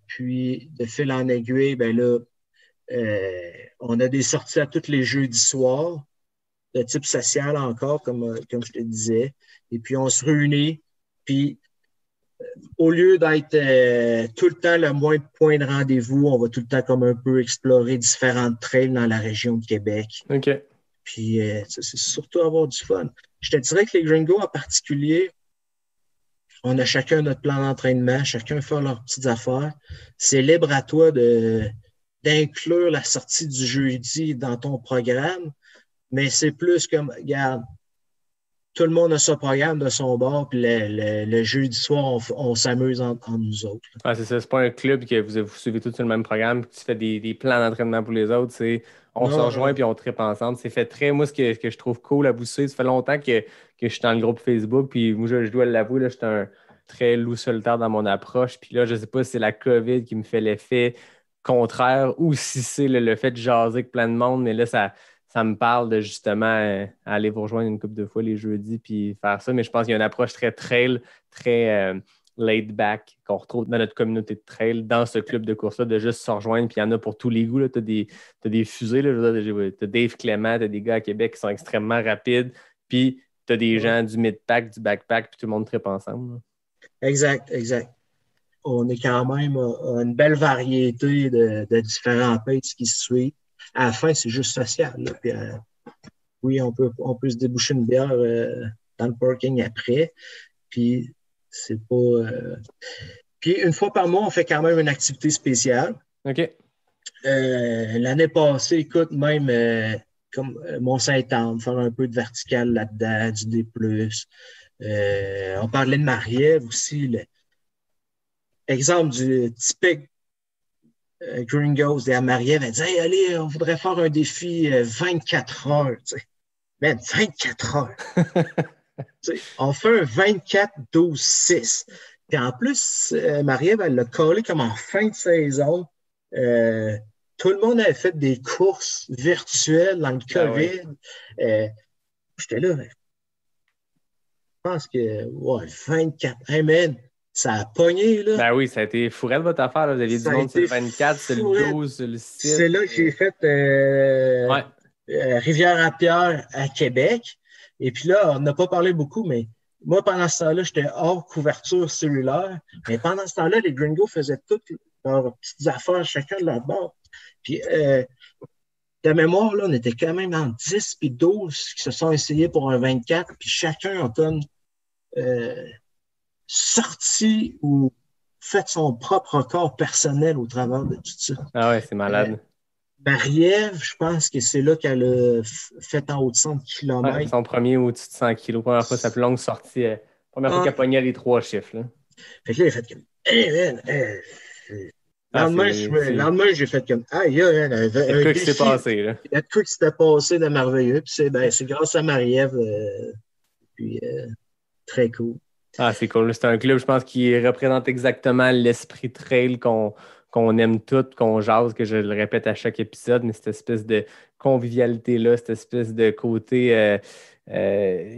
Speaker 1: Puis, de fil en aiguille, ben là, on a des sorties à tous les jeudis soirs, de type social encore, comme je te disais. Et puis, on se réunit, puis au lieu d'être tout le temps le moins de points de rendez-vous, on va tout le temps comme un peu explorer différentes trails dans la région de Québec.
Speaker 5: OK.
Speaker 1: Puis, c'est surtout avoir du fun. Je te dirais que les Gringos en particulier, on a chacun notre plan d'entraînement, chacun fait leurs petites affaires. C'est libre à toi d'inclure la sortie du jeudi dans ton programme, mais c'est plus comme, regarde, tout le monde a son programme de son bord, puis le jeudi soir, on s'amuse entre nous autres.
Speaker 5: Ah, c'est ça, c'est pas un club que vous suivez tous sur le même programme, puis tu fais des plans d'entraînement pour les autres. On se rejoint puis on tripe ensemble. C'est fait très. Moi, ce que je trouve cool à Boussy, ça fait longtemps que je suis dans le groupe Facebook, puis moi, je dois l'avouer, là, j'étais un très loup solitaire dans mon approche. Puis là, je sais pas si c'est la COVID qui me fait l'effet contraire ou si c'est le fait de jaser avec plein de monde, mais là, ça me parle de justement aller vous rejoindre une couple de fois les jeudis puis faire ça. Mais je pense qu'il y a une approche très trail, très laid back qu'on retrouve dans notre communauté de trail, dans ce club de course-là, de juste se rejoindre. Puis il y en a pour tous les goûts. Tu as des fusées. Tu as Dave Clément, tu as des gars à Québec qui sont extrêmement rapides. Puis tu as des gens du mid-pack, du backpack, puis tout le monde tripe ensemble. Là.
Speaker 1: Exact. On est quand même une belle variété de différents paces qui se suivent. À la fin, c'est juste social. Là. Puis, oui, on peut se déboucher une bière dans le parking après. Puis, c'est pas... Puis, une fois par mois, on fait quand même une activité spéciale.
Speaker 5: OK.
Speaker 1: L'année passée, écoute, même comme Mont-Saint-Anne, faire un peu de vertical là-dedans, du D+. On parlait de Marie-Ève aussi. Exemple du typique Gringos de Marie-Ève, elle dit hey, allez, on voudrait faire un défi 24 heures. Tu sais. Man, 24 heures. Tu sais, on fait un 24-12-6. Puis en plus, Marie-Ève, elle l'a collé comme en fin de saison. Tout le monde avait fait des courses virtuelles dans le COVID. J'étais là, je pense que 24. Hey man, ça a pogné, là.
Speaker 5: Ben oui, ça a été fourrette votre affaire. Là. Vous aviez du monde sur le 24, sur le 12, sur le 6.
Speaker 1: C'est là que j'ai fait Rivière-à-Pierre à Québec. Et puis là, on n'a pas parlé beaucoup, mais moi, pendant ce temps-là, j'étais hors couverture cellulaire. Mais pendant ce temps-là, les Gringos faisaient toutes leurs petites affaires, chacun de leur bord. Puis, de mémoire, là, on était quand même entre 10 et 12 qui se sont essayés pour un 24. Puis chacun a comme sorti ou fait son propre record personnel au travers de tout ça.
Speaker 5: Ah ouais, c'est malade.
Speaker 1: Marie-Ève, je pense que c'est là qu'elle a fait en haut de 100 km.
Speaker 5: Ouais, son premier au-dessus de 100 kg. Première fois, sa plus longue sortie. Première fois qu'elle pognait les 3 chiffres. Là.
Speaker 1: Fait que là, il a fait comme hey, man, le lendemain, j'ai fait comme il y a un
Speaker 5: défi. Qui s'est passé, là.
Speaker 1: Il y a de quoi qui s'était passé de merveilleux. Puis c'est grâce à Marie-Ève. Très cool.
Speaker 5: Ah, c'est cool. C'est un club, je pense, qui représente exactement l'esprit trail qu'on aime tout, qu'on jase, que je le répète à chaque épisode, mais cette espèce de convivialité-là, cette espèce de côté... y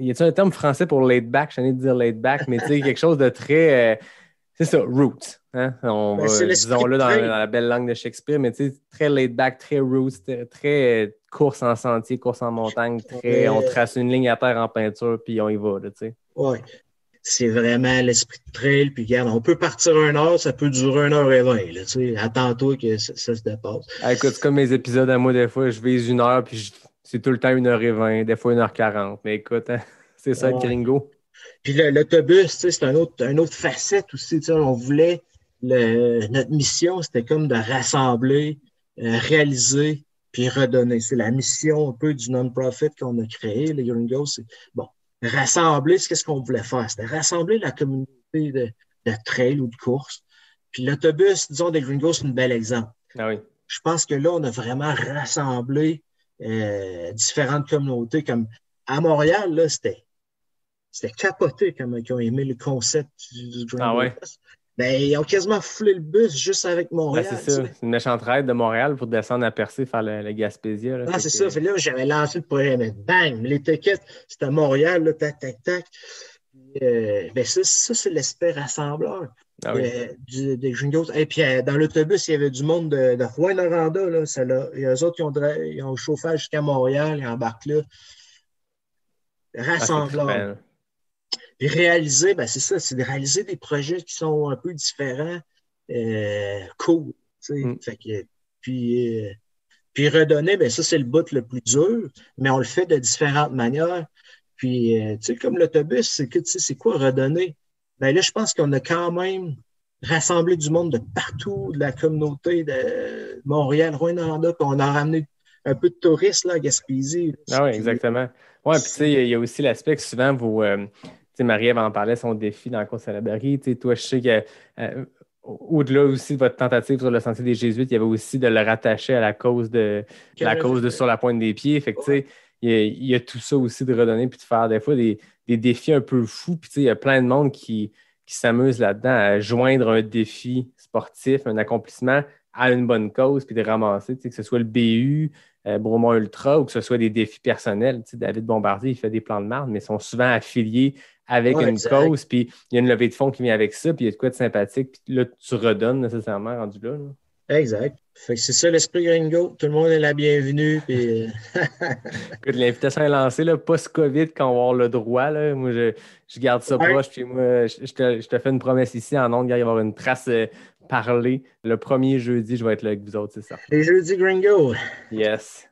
Speaker 5: a-t-il un terme français pour laid back? Je tenais de dire laid back, mais tu sais, quelque chose de très... c'est ça, roots. Hein? Disons-le dans la belle langue de Shakespeare, mais tu sais, très laid back, très roots, très course en sentier, course en montagne, on trace une ligne à terre en peinture, puis on y va, tu sais.
Speaker 1: Oui. C'est vraiment l'esprit de trail. Puis regarde, on peut partir 1 heure, ça peut durer 1h20. Là, tu sais, attends-toi que ça se dépasse.
Speaker 5: Ah, écoute, c'est comme mes épisodes à moi, des fois, je vise 1 heure, puis c'est tout le temps 1h20, des fois 1h40. Mais écoute, hein, c'est ça le gringo.
Speaker 1: Puis l'autobus, tu sais, c'est une autre facette aussi. Tu sais, on voulait, notre mission, c'était comme de rassembler, réaliser, puis redonner. C'est la mission un peu du non-profit qu'on a créé, les Gringos. C'est bon. Rassembler, c'est qu'est-ce qu'on voulait faire? C'était rassembler la communauté de trail ou de course. Puis l'autobus, disons, des Gringos, c'est un bel exemple.
Speaker 5: Ah oui.
Speaker 1: Je pense que là, on a vraiment rassemblé différentes communautés. Comme à Montréal, là, c'était capoté comme ils ont aimé le concept du Gringos.
Speaker 5: Ah ouais.
Speaker 1: Ben, ils ont quasiment foulé le bus juste avec
Speaker 5: Ben,
Speaker 1: Montréal.
Speaker 5: c'est ça. C'est une méchante raide de Montréal pour descendre à Percé faire le Gaspésia. Là.
Speaker 1: Ah, c'est ça. Fait là, j'avais lancé le projet, mais bang, l'étiquette, c'était à Montréal, là, tac, tac, tac. Ben ça c'est l'aspect rassembleur
Speaker 5: Ah oui.
Speaker 1: des Gringos. Et puis, dans l'autobus, il y avait du monde de Rouyn-Noranda. Là, eux autres, ils ont le chauffage jusqu'à Montréal, ils embarquent là.
Speaker 5: Ah, c'est
Speaker 1: Rassembleur.
Speaker 5: trippant.
Speaker 1: Puis réaliser, ben c'est ça, c'est de réaliser des projets qui sont un peu différents, cool. Fait que, puis redonner, ben ça, c'est le bout le plus dur, mais on le fait de différentes manières. Puis, tu sais, comme l'autobus, c'est que, tu sais, c'est quoi redonner? Ben là, je pense qu'on a quand même rassemblé du monde de partout, de la communauté de Montréal, Rouyn-Noranda, puis on a ramené un peu de touristes là, à Gaspésie.
Speaker 5: Ah oui, exactement. Oui, puis tu sais, il y a aussi l'aspect que souvent, tu sais, Marie-Ève en parlait, son défi dans la course à la barrière. Tu sais, toi, je sais que au-delà aussi de votre tentative sur le sentier des Jésuites, il y avait aussi de le rattacher à la cause de sur la pointe des pieds. Fait que, tu sais, il y a tout ça aussi de redonner puis de faire des fois des défis un peu fous. Puis, tu sais, il y a plein de monde qui s'amuse là-dedans à joindre un défi sportif, un accomplissement à une bonne cause puis de ramasser, tu sais, que ce soit le BU, Bromont Ultra ou que ce soit des défis personnels. Tu sais, David Bombardier, il fait des plans de marde, mais ils sont souvent affiliés avec une cause, puis il y a une levée de fonds qui vient avec ça, puis il y a de quoi de sympathique, puis là, tu redonnes nécessairement rendu là.
Speaker 1: Exact. Fait que c'est ça l'esprit Gringo. Tout le monde est la bienvenue. Puis...
Speaker 5: Écoute, l'invitation est lancée, là, post-COVID, quand on va avoir le droit. Là, moi, je garde ça proche, puis moi, je te fais une promesse ici en ondes, il va y avoir une trace parlée. Le premier jeudi, je vais être là avec vous autres, c'est ça.
Speaker 1: Les jeudis Gringo.
Speaker 5: Yes.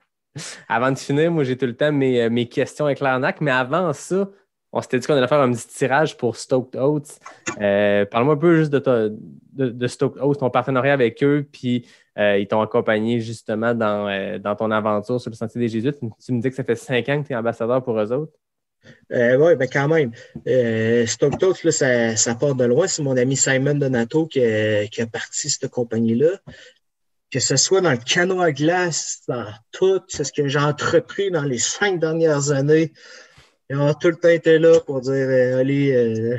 Speaker 5: Avant de finir, moi, j'ai tout le temps mes questions avec l'Arnaque, mais avant ça, on s'était dit qu'on allait faire un petit tirage pour Stoked Oats. Parle-moi un peu juste de Stoked Oats, ton partenariat avec eux, puis ils t'ont accompagné justement dans ton aventure sur le Sentier des Jésuites. Tu me dis que ça fait 5 ans que tu es ambassadeur pour eux autres?
Speaker 1: Oui, ben quand même. Stoked Oats, là, ça part de loin. C'est mon ami Simon Donato qui a parti cette compagnie-là. Que ce soit dans le canot à glace, dans tout, c'est ce que j'ai entrepris dans les 5 dernières années. Ils ont tout le temps été là pour dire allez,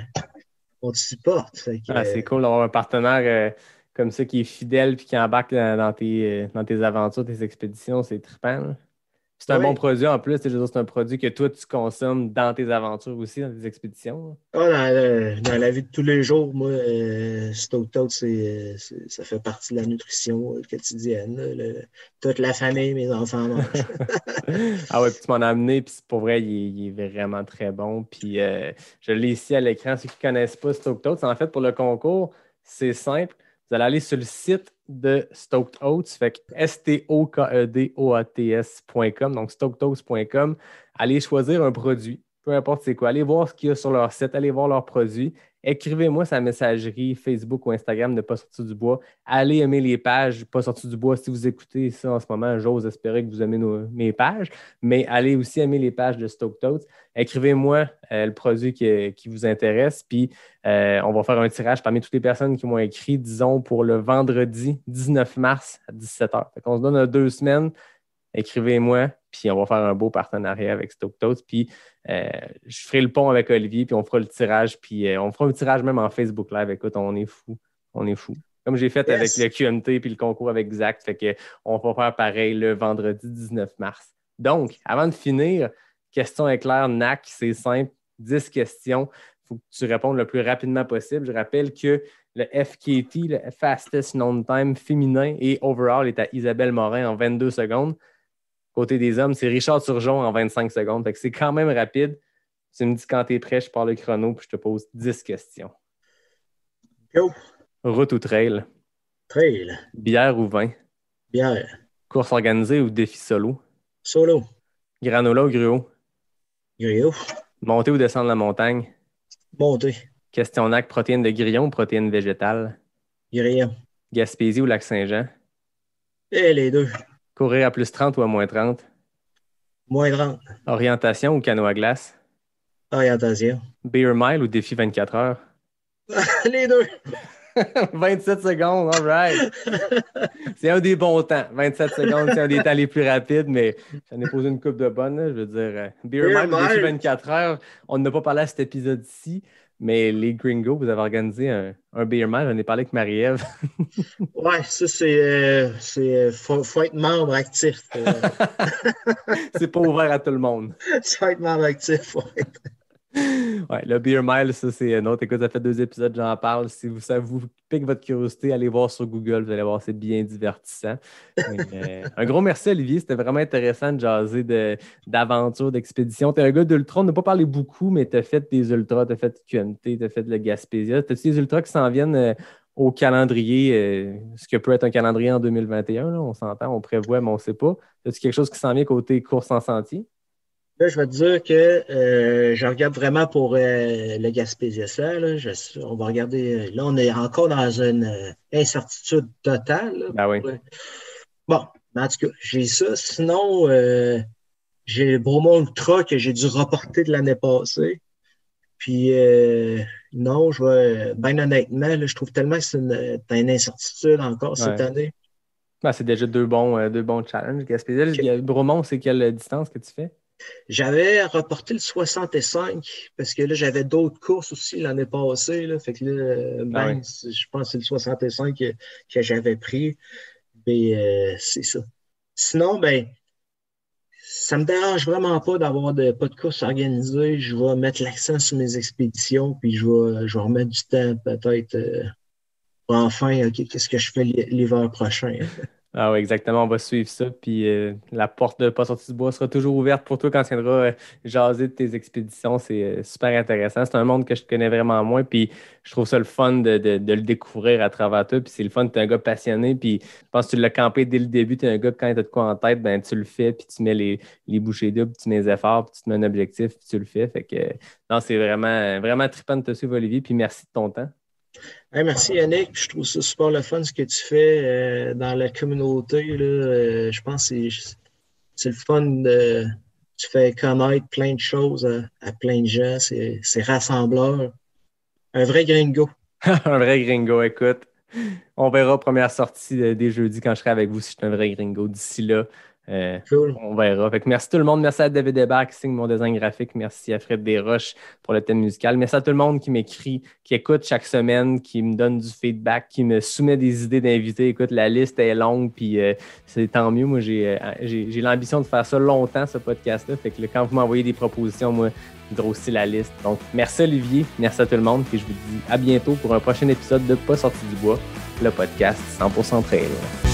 Speaker 1: on te supporte.
Speaker 5: C'est cool d'avoir un partenaire comme ça qui est fidèle et qui embarque dans tes aventures, tes expéditions. C'est trippant. Là. C'est un bon produit en plus. C'est un produit que toi, tu consommes dans tes aventures aussi, dans tes expéditions.
Speaker 1: Dans la vie de tous les jours, moi, Stoked Oats, ça fait partie de la nutrition quotidienne. Toute la famille, mes enfants mangent.
Speaker 5: Ah ouais, puis tu m'en as amené, puis pour vrai, il est vraiment très bon. Puis je l'ai ici à l'écran. Ceux qui ne connaissent pas Stoked Oats, en fait, pour le concours, c'est simple. Vous allez aller sur le site de Stoked Oats, fait que STOKEDOATS.com, donc stokedoats.com. Allez choisir un produit, peu importe c'est quoi. Allez voir ce qu'il y a sur leur site, allez voir leurs produits. Écrivez-moi sa messagerie Facebook ou Instagram de Pas Sorti du Bois. Allez aimer les pages Pas Sorti du Bois. Si vous écoutez ça en ce moment, j'ose espérer que vous aimez mes pages, mais allez aussi aimer les pages de Stoked Oats. Écrivez-moi le produit qui vous intéresse, puis on va faire un tirage parmi toutes les personnes qui m'ont écrit, disons, pour le vendredi 19 mars à 17h. Fait qu'on se donne 2 semaines. Écrivez-moi, puis on va faire un beau partenariat avec Stoked Oats, puis je ferai le pont avec Olivier, puis on fera le tirage, puis on fera un tirage même en Facebook Live. Écoute, on est fou. Comme j'ai fait avec le QMT puis le concours avec Zach, fait qu'on va faire pareil le vendredi 19 mars. Donc, avant de finir, question éclair, NAC, c'est simple, 10 questions. Il faut que tu répondes le plus rapidement possible. Je rappelle que le FKT, le Fastest Known Time féminin et overall est à Isabelle Morin en 22 secondes. Côté des hommes, c'est Richard Turgeon en 25 secondes. Fait que c'est quand même rapide. Tu me dis quand tu es prêt, je pars le chrono puis je te pose 10 questions.
Speaker 1: Go!
Speaker 5: Route ou trail?
Speaker 1: Trail.
Speaker 5: Bière ou vin?
Speaker 1: Bière.
Speaker 5: Course organisée ou défi solo?
Speaker 1: Solo.
Speaker 5: Granola ou gruau?
Speaker 1: Griot.
Speaker 5: Monter ou descendre la montagne?
Speaker 1: Monter.
Speaker 5: Questionnaire, protéines de grillon ou protéines végétales?
Speaker 1: Grillon.
Speaker 5: Gaspésie ou Lac-Saint-Jean?
Speaker 1: Les deux.
Speaker 5: Courir à plus 30 ou à moins 30?
Speaker 1: Moins 30.
Speaker 5: Orientation ou canot à glace?
Speaker 1: Orientation.
Speaker 5: Beer mile ou défi 24 heures?
Speaker 1: Les deux.
Speaker 5: 27 secondes, all right. C'est un des bons temps. 27 secondes, c'est un des temps les plus rapides, mais j'en ai posé une coupe de bonnes. Là. Je veux dire, Beer mile ou défi 24 heures, on n'a pas parlé à cet épisode-ci, Mais les Gringos, vous avez organisé un beer mile. J'en ai parlé avec Marie-Ève.
Speaker 1: Ouais, ça, faut être membre actif.
Speaker 5: C'est pas ouvert à tout le monde.
Speaker 1: Faut être membre actif, ouais.
Speaker 5: Ouais, le Beer Mile, ça, c'est un autre. Écoute, ça fait 2 épisodes, j'en parle. Si ça vous pique votre curiosité, allez voir sur Google. Vous allez voir, c'est bien divertissant. Mais, un gros merci, Olivier. C'était vraiment intéressant de jaser d'aventure, d'expédition. Tu es un gars d'ultra. On n'a pas parlé beaucoup, mais tu as fait des ultras. Tu as fait QMT, tu as fait le Gaspésia. Tu as des ultras qui s'en viennent au calendrier, ce que peut être un calendrier en 2021. Là, on s'entend, on prévoit, mais on ne sait pas. As-tu quelque chose qui s'en vient côté course en sentier?
Speaker 1: Là, je vais te dire que je regarde vraiment pour le Gaspésia. Là, on va regarder. Là, on est encore dans une incertitude totale. Là,
Speaker 5: ben oui.
Speaker 1: Bon, en tout cas, j'ai ça. Sinon, j'ai le Bromont Ultra que j'ai dû reporter de l'année passée. Puis, non, ben honnêtement, là, je trouve tellement que c'est une incertitude encore cette année.
Speaker 5: Ben, c'est déjà deux bons challenges. Gaspésia, okay. Bromont, c'est quelle distance que tu fais?
Speaker 1: J'avais reporté le 65 parce que là, j'avais d'autres courses aussi l'année passée. Là, fait que là, je pense que c'est le 65 que j'avais pris. Mais c'est ça. Sinon, ben, ça me dérange vraiment pas d'avoir pas de course organisée. Je vais mettre l'accent sur mes expéditions, puis je vais remettre du temps peut-être pour enfin, OK, qu'est-ce que je fais l'hiver prochain?
Speaker 5: Ah oui, exactement. On va suivre ça. Puis la porte de Pas sorti du bois sera toujours ouverte pour toi quand tu viendras jaser de tes expéditions. C'est super intéressant. C'est un monde que je connais vraiment moins. Puis je trouve ça le fun de le découvrir à travers toi. Puis c'est le fun. Tu es un gars passionné. Puis je pense que tu l'as campé dès le début. Tu es un gars que quand tu as de quoi en tête, ben, tu le fais. Puis tu mets les bouchées doubles, tu mets les efforts, puis tu te mets un objectif, puis tu le fais. Fait que non, c'est vraiment, vraiment trippant de te suivre, Olivier. Puis merci de ton temps.
Speaker 1: Hey, merci Yannick, je trouve ça super le fun ce que tu fais dans la communauté. Là. Je pense que c'est le fun tu fais connaître plein de choses à plein de gens. C'est rassembleur. Un vrai gringo.
Speaker 5: Un vrai gringo, écoute. On verra première sortie des jeudis quand je serai avec vous si je suis un vrai gringo. D'ici là, cool. On verra. Fait que merci tout le monde. Merci à David Hébert qui signe mon design graphique. Merci à Fred Desroches pour le thème musical. Merci à tout le monde qui m'écrit, qui écoute chaque semaine, qui me donne du feedback, qui me soumet des idées d'invités. Écoute, la liste est longue, puis c'est tant mieux. Moi, j'ai l'ambition de faire ça longtemps, ce podcast-là. Fait que quand vous m'envoyez des propositions, moi, je grossis la liste. Donc, merci Olivier, merci à tout le monde. Puis je vous dis à bientôt pour un prochain épisode de Pas sorti du bois, le podcast 100% trail.